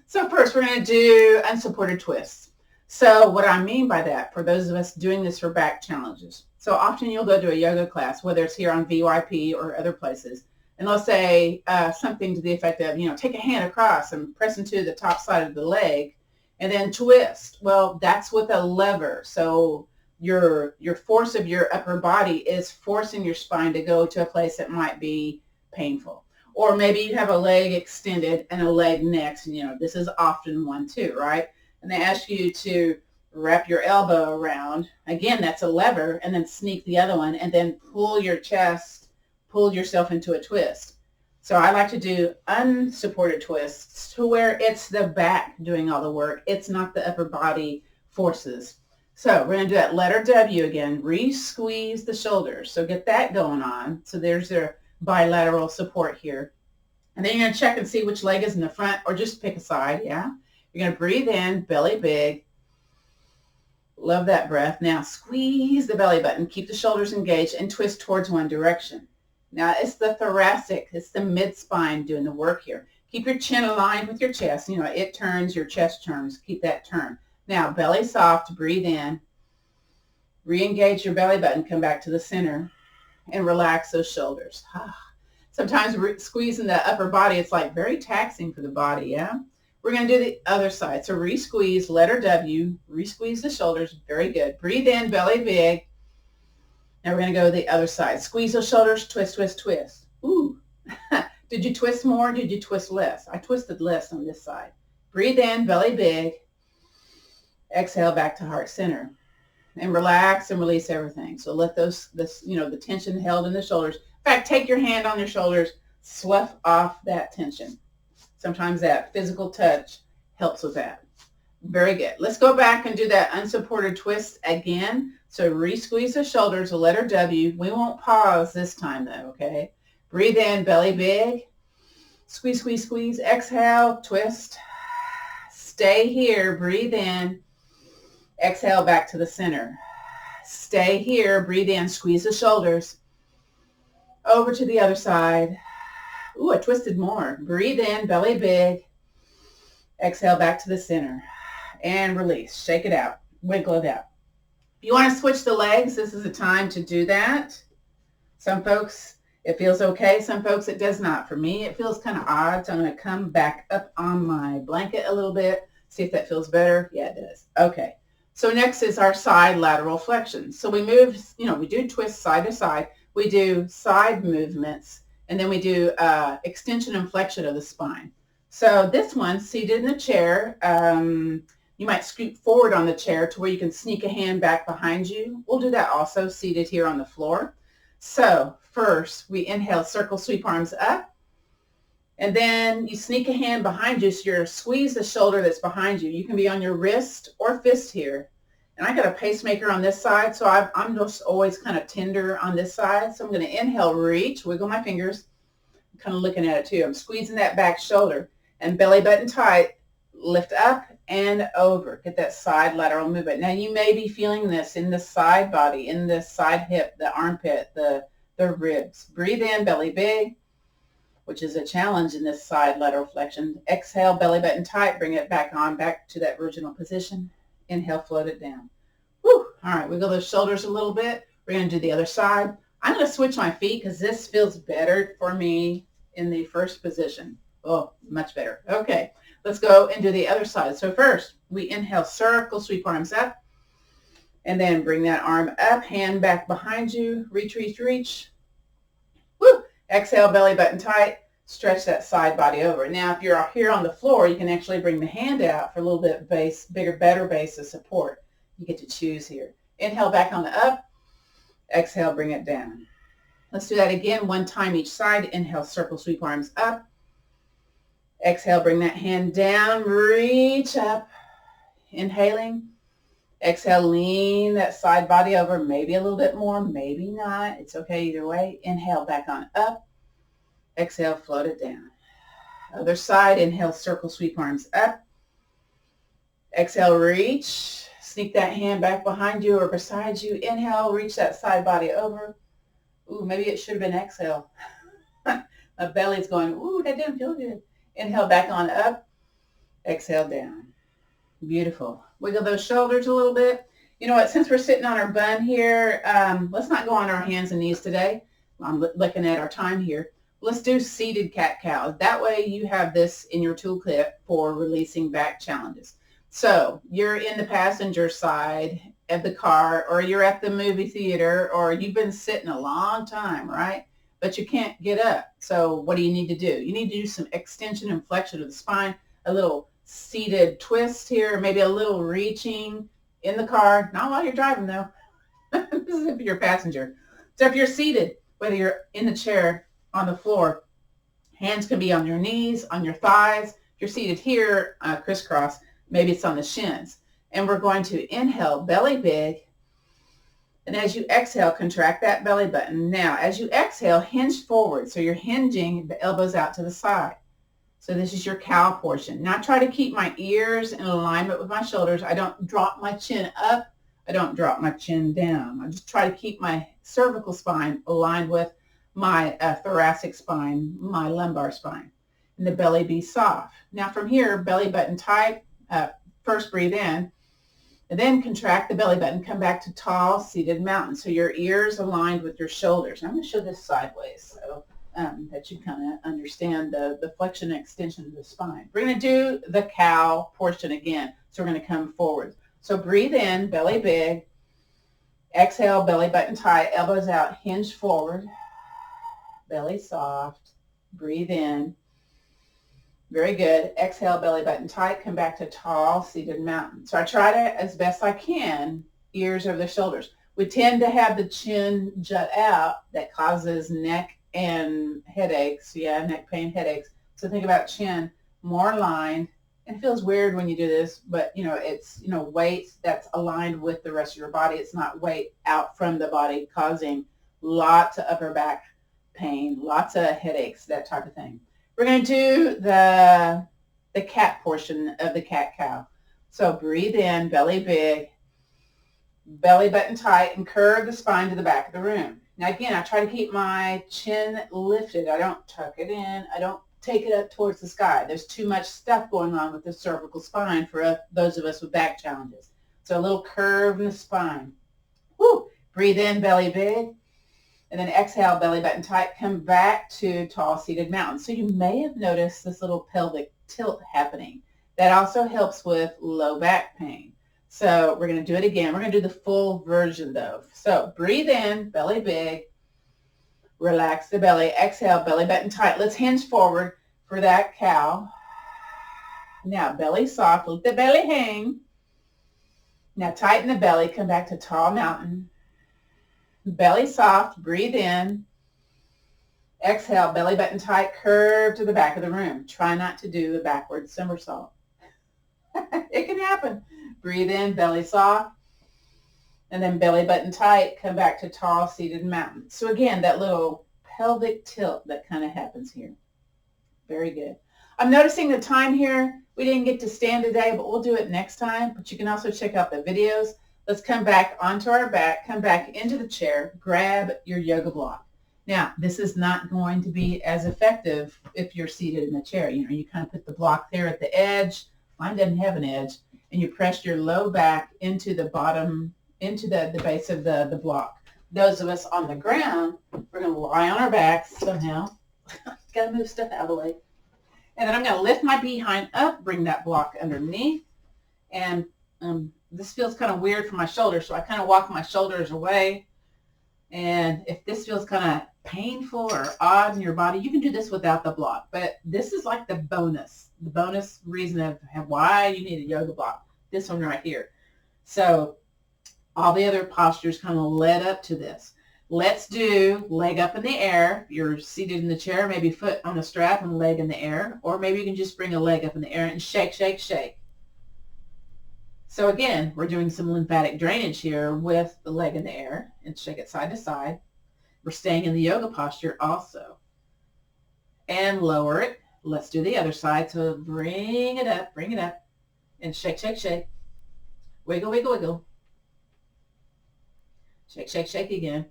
So first, we're going to do unsupported twists. So what I mean by that, for those of us doing this for back challenges, so often you'll go to a yoga class, whether it's here on VYP or other places, and they'll say something to the effect of, take a hand across and press into the top side of the leg and then twist. Well, that's with a lever. So your force of your upper body is forcing your spine to go to a place that might be painful. Or maybe you have a leg extended and a leg next, and this is often one too, right? And they ask you to wrap your elbow around. Again, that's a lever, and then sneak the other one, and then pull yourself into a twist. So I like to do unsupported twists to where it's the back doing all the work. It's not the upper body forces. So we're going to do that letter W again. Re-squeeze the shoulders. So get that going on. So there's their bilateral support here. And then you're going to check and see which leg is in the front, or just pick a side, yeah? You're going to breathe in, belly big. Love that breath. Now squeeze the belly button. Keep the shoulders engaged and twist towards one direction. Now it's the thoracic, it's the mid-spine doing the work here. Keep your chin aligned with your chest. It turns, your chest turns. Keep that turn. Now belly soft, breathe in. Re-engage your belly button, come back to the center, and relax those shoulders. Sometimes squeezing the upper body, it's like very taxing for the body, yeah? We're going to do the other side. So re-squeeze, letter W, re-squeeze the shoulders. Very good. Breathe in, belly big. Now we're going to go to the other side. Squeeze those shoulders, twist, twist, twist. Ooh. Did you twist more? Did you twist less? I twisted less on this side. Breathe in, belly big. Exhale back to heart center. And relax and release everything. So let the tension held in the shoulders. In fact, take your hand on your shoulders, slough off that tension. Sometimes that physical touch helps with that. Very good. Let's go back and do that unsupported twist again. So re-squeeze the shoulders, a letter W. We won't pause this time though, okay? Breathe in, belly big. Squeeze, squeeze, squeeze. Exhale, twist. Stay here, breathe in. Exhale back to the center. Stay here, breathe in, squeeze the shoulders. Over to the other side. Ooh, I twisted more. Breathe in, belly big. Exhale back to the center. And release. Shake it out. Wiggle it out. If you want to switch the legs, this is the time to do that. Some folks, it feels okay. Some folks, it does not. For me, it feels kind of odd. So I'm going to come back up on my blanket a little bit. See if that feels better. Yeah, it does. Okay. So next is our side lateral flexion. So we move, we do twists side to side. We do side movements, and then we do extension and flexion of the spine. So this one, seated in a chair, You might scoot forward on the chair to where you can sneak a hand back behind you. We'll do that also seated here on the floor. So first, we inhale, circle, sweep arms up. And then you sneak a hand behind you, so you're squeeze the shoulder that's behind you. You can be on your wrist or fist here. And I got a pacemaker on this side, so I'm just always kind of tender on this side. So I'm going to inhale, reach, wiggle my fingers. I'm kind of looking at it too. I'm squeezing that back shoulder and belly button tight. Lift up and over. Get that side lateral movement. Now you may be feeling this in the side body, in the side hip, the armpit, the ribs. Breathe in, belly big, which is a challenge in this side lateral flexion. Exhale, belly button tight. Bring it back on, back to that original position. Inhale, float it down. Woo. All right, wiggle those shoulders a little bit. We're going to do the other side. I'm going to switch my feet because this feels better for me in the first position. Oh, much better. Okay. Let's go and do the other side. So first, we inhale, circle, sweep arms up, and then bring that arm up, hand back behind you, reach, reach, reach. Woo! Exhale, belly button tight, stretch that side body over. Now, if you're here on the floor, you can actually bring the hand out for a little bit better base of support. You get to choose here. Inhale, back on the up. Exhale, bring it down. Let's do that again, one time each side. Inhale, circle, sweep arms up. Exhale, bring that hand down, reach up, inhaling. Exhale, lean that side body over, maybe a little bit more, maybe not. It's okay either way. Inhale, back on up. Exhale, float it down. Other side, inhale, circle, sweep arms up. Exhale, reach. Sneak that hand back behind you or beside you. Inhale, reach that side body over. Ooh, maybe it should have been exhale. My belly's going, ooh, that didn't feel good. Inhale, back on up. Exhale, down. Beautiful. Wiggle those shoulders a little bit. You know what? Since we're sitting on our bun here, let's not go on our hands and knees today. I'm looking at our time here. Let's do seated cat-cow. That way you have this in your toolkit for releasing back challenges. So you're in the passenger side of the car, or you're at the movie theater, or you've been sitting a long time, right? But you can't get up. So what do you need to do? You need to do some extension and flexion of the spine, a little seated twist here, maybe a little reaching in the car, not while you're driving though. This is if you're a passenger. So if you're seated, whether you're in the chair, on the floor, hands can be on your knees, on your thighs. If you're seated here, crisscross, maybe it's on the shins. And we're going to inhale, belly big. And as you exhale, contract that belly button. Now, as you exhale, hinge forward. So you're hinging the elbows out to the side. So this is your cow portion. Now try to keep my ears in alignment with my shoulders. I don't drop my chin up. I don't drop my chin down. I just try to keep my cervical spine aligned with my thoracic spine, my lumbar spine. And the belly be soft. Now from here, belly button tight. First breathe in. And then contract the belly button, come back to tall seated mountain. So your ears aligned with your shoulders. I'm going to show this sideways so that you kind of understand the flexion and extension of the spine. We're going to do the cow portion again. So we're going to come forward. So breathe in, belly big. Exhale, belly button tight, elbows out, hinge forward. Belly soft. Breathe in. Very good. Exhale, belly button tight. Come back to tall, seated mountain. So I try to, as best I can, ears over the shoulders. We tend to have the chin jut out. That causes neck and headaches. Yeah, neck pain, headaches. So think about chin more aligned. And it feels weird when you do this, but, it's, weight that's aligned with the rest of your body. It's not weight out from the body causing lots of upper back pain, lots of headaches, that type of thing. We're going to do the cat portion of the cat-cow. So breathe in, belly big, belly button tight, and curve the spine to the back of the room. Now again, I try to keep my chin lifted. I don't tuck it in. I don't take it up towards the sky. There's too much stuff going on with the cervical spine for those of us with back challenges. So a little curve in the spine. Woo! Breathe in, belly big. And then exhale, belly button tight, come back to tall seated mountain. So you may have noticed this little pelvic tilt happening. That also helps with low back pain. So we're going to do it again. We're going to do the full version though. So breathe in, belly big, relax the belly, exhale, belly button tight. Let's hinge forward for that cow. Now belly soft, let the belly hang. Now tighten the belly, come back to tall mountain. Belly soft, breathe in. Exhale, belly button tight, curve to the back of the room. Try not to do a backward somersault. It can happen. Breathe in, belly soft, and then belly button tight, come back to tall seated mountain. So again, that little pelvic tilt that kind of happens here. Very good. I'm noticing the time here. We didn't get to stand today, but we'll do it next time. But you can also check out the videos. Let's come back onto our back, come back into the chair, grab your yoga block. Now, this is not going to be as effective if you're seated in a chair. You know, you kind of put the block there at the edge. Mine doesn't have an edge. And you press your low back into the bottom, into the base of the block. Those of us on the ground, we're going to lie on our backs somehow. Got to move stuff out of the way. And then I'm going to lift my behind up, bring that block underneath. And this feels kind of weird for my shoulders, so I kind of walk my shoulders away. And if this feels kind of painful or odd in your body, you can do this without the block. But this is like the bonus reason of why you need a yoga block. This one right here. So all the other postures kind of led up to this. Let's do leg up in the air. If you're seated in the chair, maybe foot on the strap and leg in the air. Or maybe you can just bring a leg up in the air and shake, shake, shake. So again, we're doing some lymphatic drainage here with the leg in the air and shake it side to side. We're staying in the yoga posture also. And lower it. Let's do the other side. So bring it up, and shake, shake, shake. Wiggle, wiggle, wiggle. Shake, shake, shake again.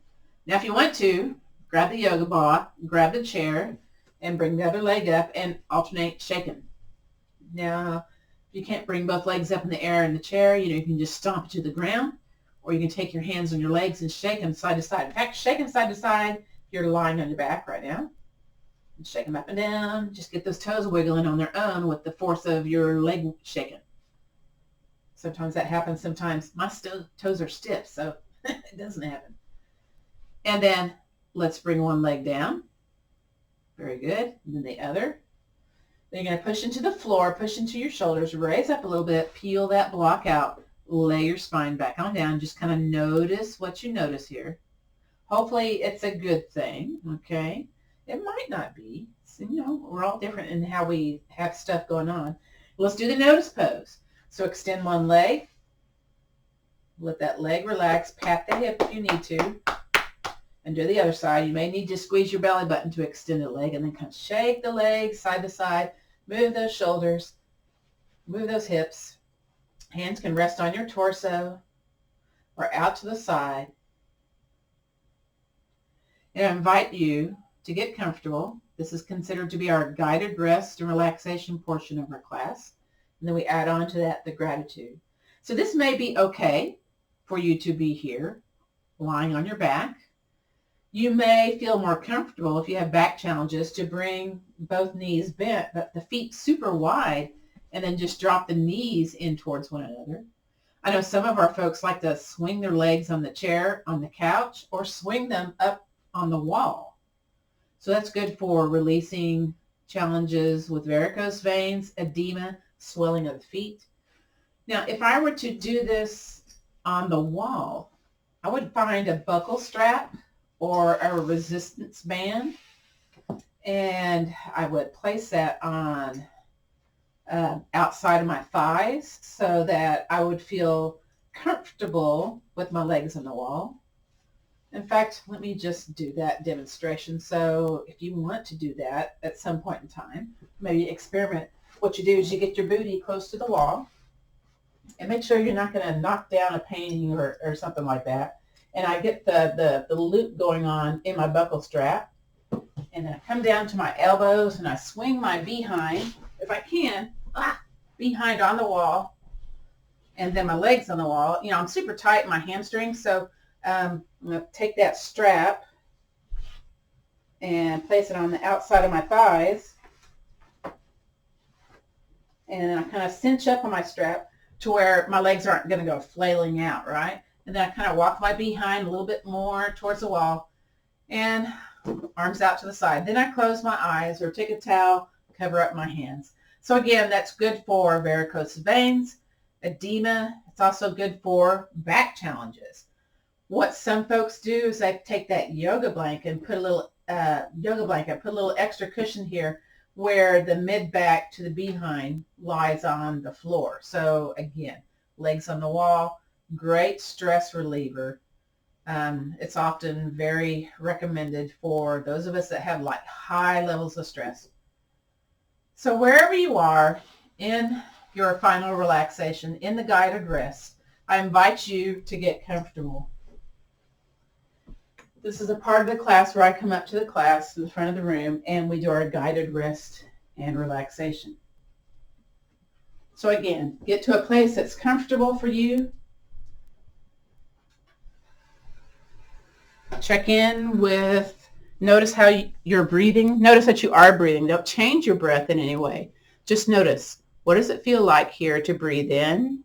Now, if you want to, grab the yoga block, grab the chair, and bring the other leg up and alternate shaking. Now, if you can't bring both legs up in the air in the chair, you can just stomp it to the ground, or you can take your hands on your legs and shake them side to side. In fact, shake them side to side if you're lying on your back right now. And shake them up and down. Just get those toes wiggling on their own with the force of your leg shaking. Sometimes that happens. Sometimes my toes are stiff, so it doesn't happen. And then let's bring one leg down. Very good. And then the other. Then you're going to push into the floor, push into your shoulders, raise up a little bit, peel that block out, lay your spine back on down. Just kind of notice what you notice here. Hopefully it's a good thing, okay? It might not be. So, we're all different in how we have stuff going on. Let's do the notice pose. So extend one leg. Let that leg relax. Pat the hip if you need to. And do the other side. You may need to squeeze your belly button to extend the leg, and then kind of shake the legs side to side. Move those shoulders. Move those hips. Hands can rest on your torso or out to the side. And I invite you to get comfortable. This is considered to be our guided rest and relaxation portion of our class. And then we add on to that the gratitude. So this may be okay for you to be here, lying on your back. You may feel more comfortable if you have back challenges to bring both knees bent, but the feet super wide, and then just drop the knees in towards one another. I know some of our folks like to swing their legs on the chair, on the couch, or swing them up on the wall. So that's good for releasing challenges with varicose veins, edema, swelling of the feet. Now, if I were to do this on the wall, I would find a buckle strap or a resistance band, and I would place that on outside of my thighs so that I would feel comfortable with my legs on the wall. In fact, let me just do that demonstration. So if you want to do that at some point in time, maybe experiment. What you do is you get your booty close to the wall and make sure you're not going to knock down a painting or something like that. And I get the loop going on in my buckle strap. And then I come down to my elbows and I swing my behind, if I can, behind on the wall. And then my legs on the wall. I'm super tight in my hamstrings, so I'm going to take that strap and place it on the outside of my thighs. And then I kind of cinch up on my strap to where my legs aren't going to go flailing out, right? And then I kind of walk my behind a little bit more towards the wall and arms out to the side. Then I close my eyes or take a towel, cover up my hands. So again, that's good for varicose veins, edema. It's also good for back challenges. What some folks do is they take that yoga blanket and put a little extra cushion here where the mid back to the behind lies on the floor. So again, legs on the wall, great stress reliever. It's often very recommended for those of us that have like high levels of stress. So wherever you are in your final relaxation, in the guided rest, I invite you to get comfortable. This is a part of the class where I come up to the class in the front of the room and we do our guided rest and relaxation. So again, get to a place that's comfortable for you. Check in with, notice how you're breathing. Notice that you are breathing. Don't change your breath in any way. Just notice, what does it feel like here to breathe in?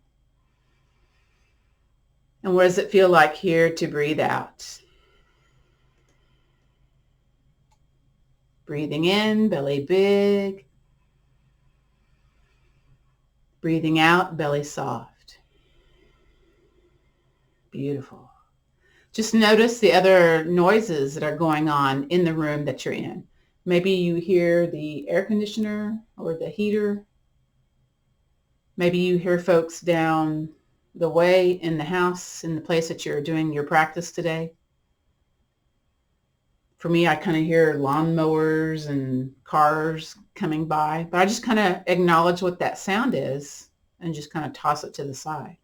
And what does it feel like here to breathe out? Breathing in, belly big. Breathing out, belly soft. Beautiful. Just notice the other noises that are going on in the room that you're in. Maybe you hear the air conditioner or the heater. Maybe you hear folks down the way in the house, in the place that you're doing your practice today. For me, I kind of hear lawnmowers and cars coming by, but I just kind of acknowledge what that sound is and just kind of toss it to the side.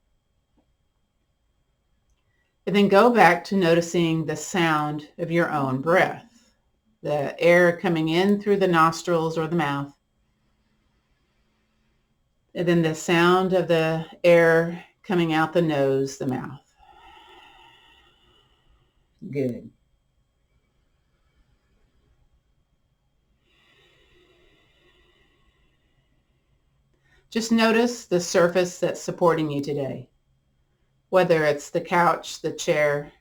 And then go back to noticing the sound of your own breath, the air coming in through the nostrils or the mouth, and then the sound of the air coming out the nose, the mouth. Good. Just notice the surface that's supporting you today, whether it's the couch, the chair,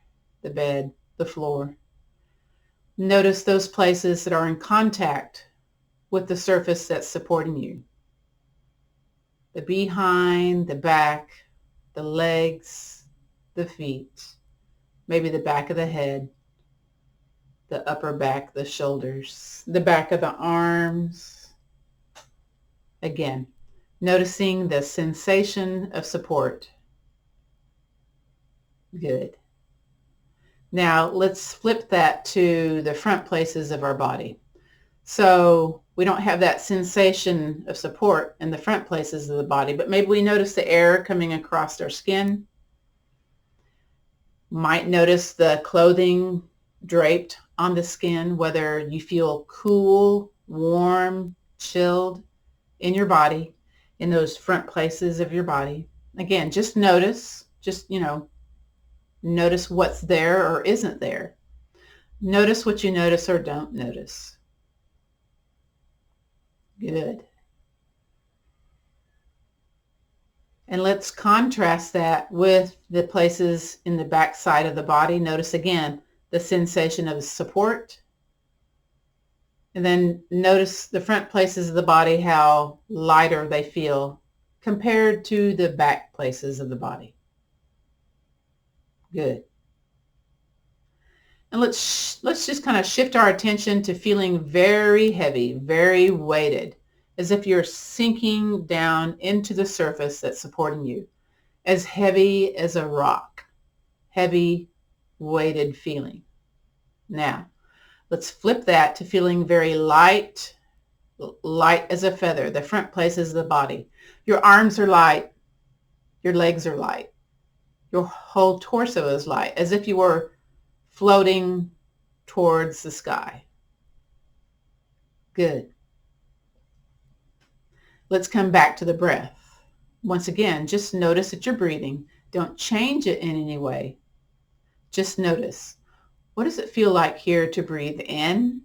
the bed, the floor. Notice those places that are in contact with the surface that's supporting you. The behind, the back, the legs, the feet, maybe the back of the head, the upper back, the shoulders, the back of the arms. Again, noticing the sensation of support. Good. Now let's flip that to the front places of our body. So we don't have that sensation of support in the front places of the body, but maybe we notice the air coming across our skin. Might notice the clothing draped on the skin, whether you feel cool, warm, chilled in your body, in those front places of your body. Again, just notice, notice what's there or isn't there. Notice what you notice or don't notice. Good. And let's contrast that with the places in the back side of the body. Notice again the sensation of support. And then notice the front places of the body, how lighter they feel compared to the back places of the body. Good. And let's just kind of shift our attention to feeling very heavy, very weighted, as if you're sinking down into the surface that's supporting you, as heavy as a rock, heavy, weighted feeling. Now, let's flip that to feeling very light, light as a feather, the front places of the body. Your arms are light, your legs are light, your whole torso is light, as if you were floating towards the sky. Good. Let's come back to the breath. Once again, just notice that you're breathing. Don't change it in any way. Just notice. What does it feel like here to breathe in?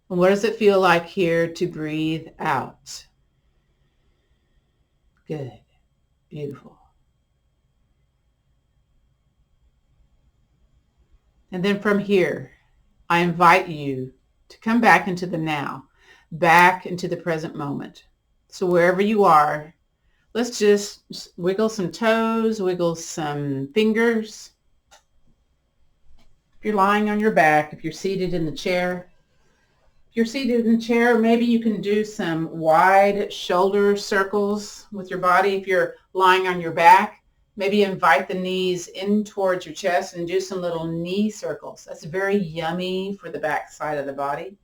And what does it feel like here to breathe out? Good. Beautiful. And then from here, I invite you to come back into the now, back into the present moment. So wherever you are, Let's just wiggle some toes, wiggle some fingers. If you're lying on your back, if you're seated in the chair, maybe you can do some wide shoulder circles with your body. If you're lying on your back, maybe invite the knees in towards your chest and do some little knee circles. That's very yummy for the back side of the body.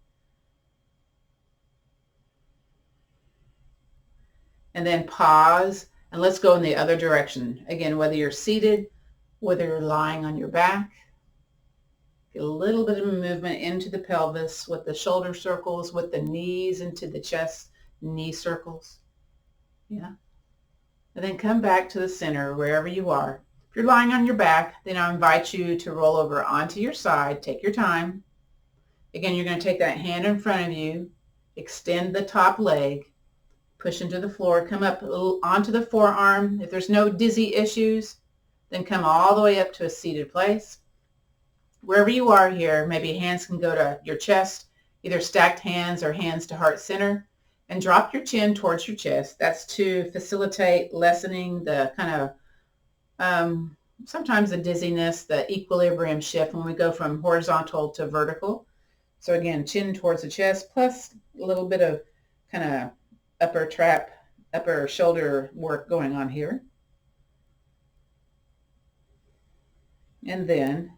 And then pause, and let's go in the other direction. Again, whether you're seated, whether you're lying on your back, get a little bit of movement into the pelvis with the shoulder circles, with the knees into the chest, knee circles. Yeah. And then come back to the center, wherever you are. If you're lying on your back, then I invite you to roll over onto your side. Take your time. Again, you're going to take that hand in front of you, extend the top leg, push into the floor, come up onto the forearm. If there's no dizzy issues, then come all the way up to a seated place. Wherever you are here, maybe hands can go to your chest, either stacked hands or hands to heart center, and drop your chin towards your chest. That's to facilitate lessening the kind of, sometimes the dizziness, the equilibrium shift when we go from horizontal to vertical. So again, chin towards the chest, plus a little bit of kind of upper shoulder work going on here. And then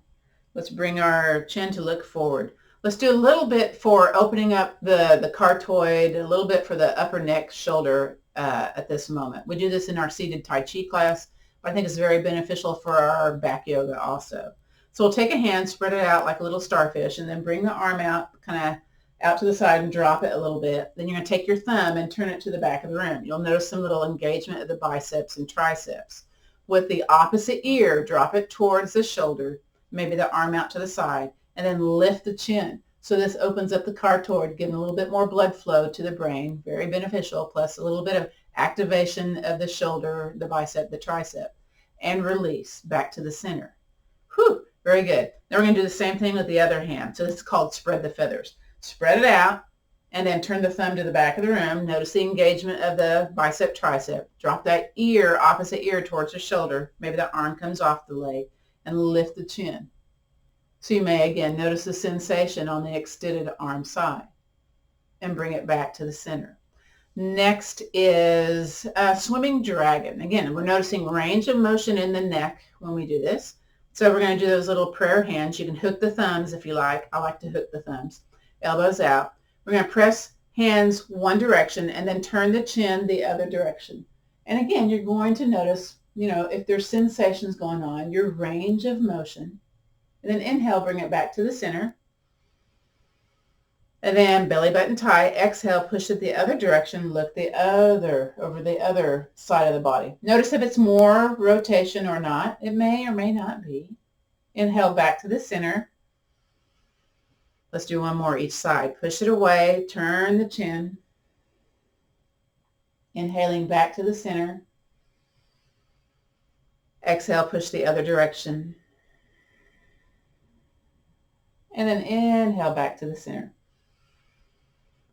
let's bring our chin to look forward. Let's do a little bit for opening up the cartoid, a little bit for the upper neck, shoulder at this moment. We do this in our seated Tai Chi class, but I think it's very beneficial for our back yoga also. So we'll take a hand, spread it out like a little starfish, and then bring the arm out, kind of out to the side and drop it a little bit. Then you're going to take your thumb and turn it to the back of the room. You'll notice some little engagement of the biceps and triceps. With the opposite ear, drop it towards the shoulder, maybe the arm out to the side, and then lift the chin. So this opens up the cartoid, giving a little bit more blood flow to the brain, very beneficial, plus a little bit of activation of the shoulder, the bicep, the tricep, and release back to the center. Whew, very good. Now we're going to do the same thing with the other hand. So this is called spread the feathers. Spread it out, and then turn the thumb to the back of the room. Notice the engagement of the bicep, tricep. Drop that ear, opposite ear towards the shoulder. Maybe the arm comes off the leg, and lift the chin. So you may again notice the sensation on the extended arm side and bring it back to the center. Next is swimming dragon. Again, we're noticing range of motion in the neck when we do this. So we're going to do those little prayer hands. You can hook the thumbs if you like. I like to hook the thumbs. Elbows out. We're going to press hands one direction and then turn the chin the other direction. And again, you're going to notice, if there's sensations going on, your range of motion. And then inhale, bring it back to the center. And then belly button tie. Exhale, push it the other direction. Look over the other side of the body. Notice if it's more rotation or not. It may or may not be. Inhale back to the center. Let's do one more each side. Push it away, turn the chin. Inhaling back to the center. Exhale, push the other direction. And then inhale back to the center.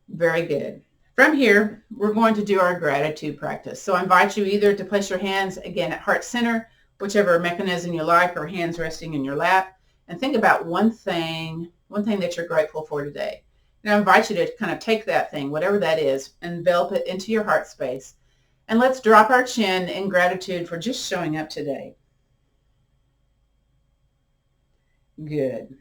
Very good. From here, we're going to do our gratitude practice. So I invite you either to place your hands, again, at heart center, whichever mechanism you like, or hands resting in your lap, and think about one thing that you're grateful for today. And I invite you to kind of take that thing, whatever that is, envelop it into your heart space. And let's drop our chin in gratitude for just showing up today. Good.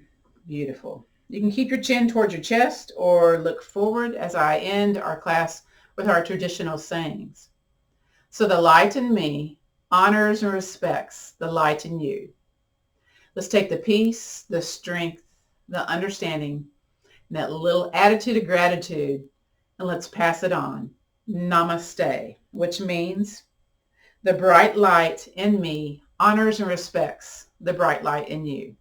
Beautiful. You can keep your chin towards your chest or look forward as I end our class with our traditional sayings. So the light in me honors and respects the light in you. Let's take the peace, the strength, the understanding, and that little attitude of gratitude, and let's pass it on. Namaste, which means the bright light in me honors and respects the bright light in you.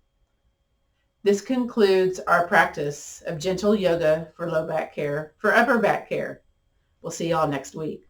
This concludes our practice of gentle yoga for low back care, for upper back care. We'll see y'all next week.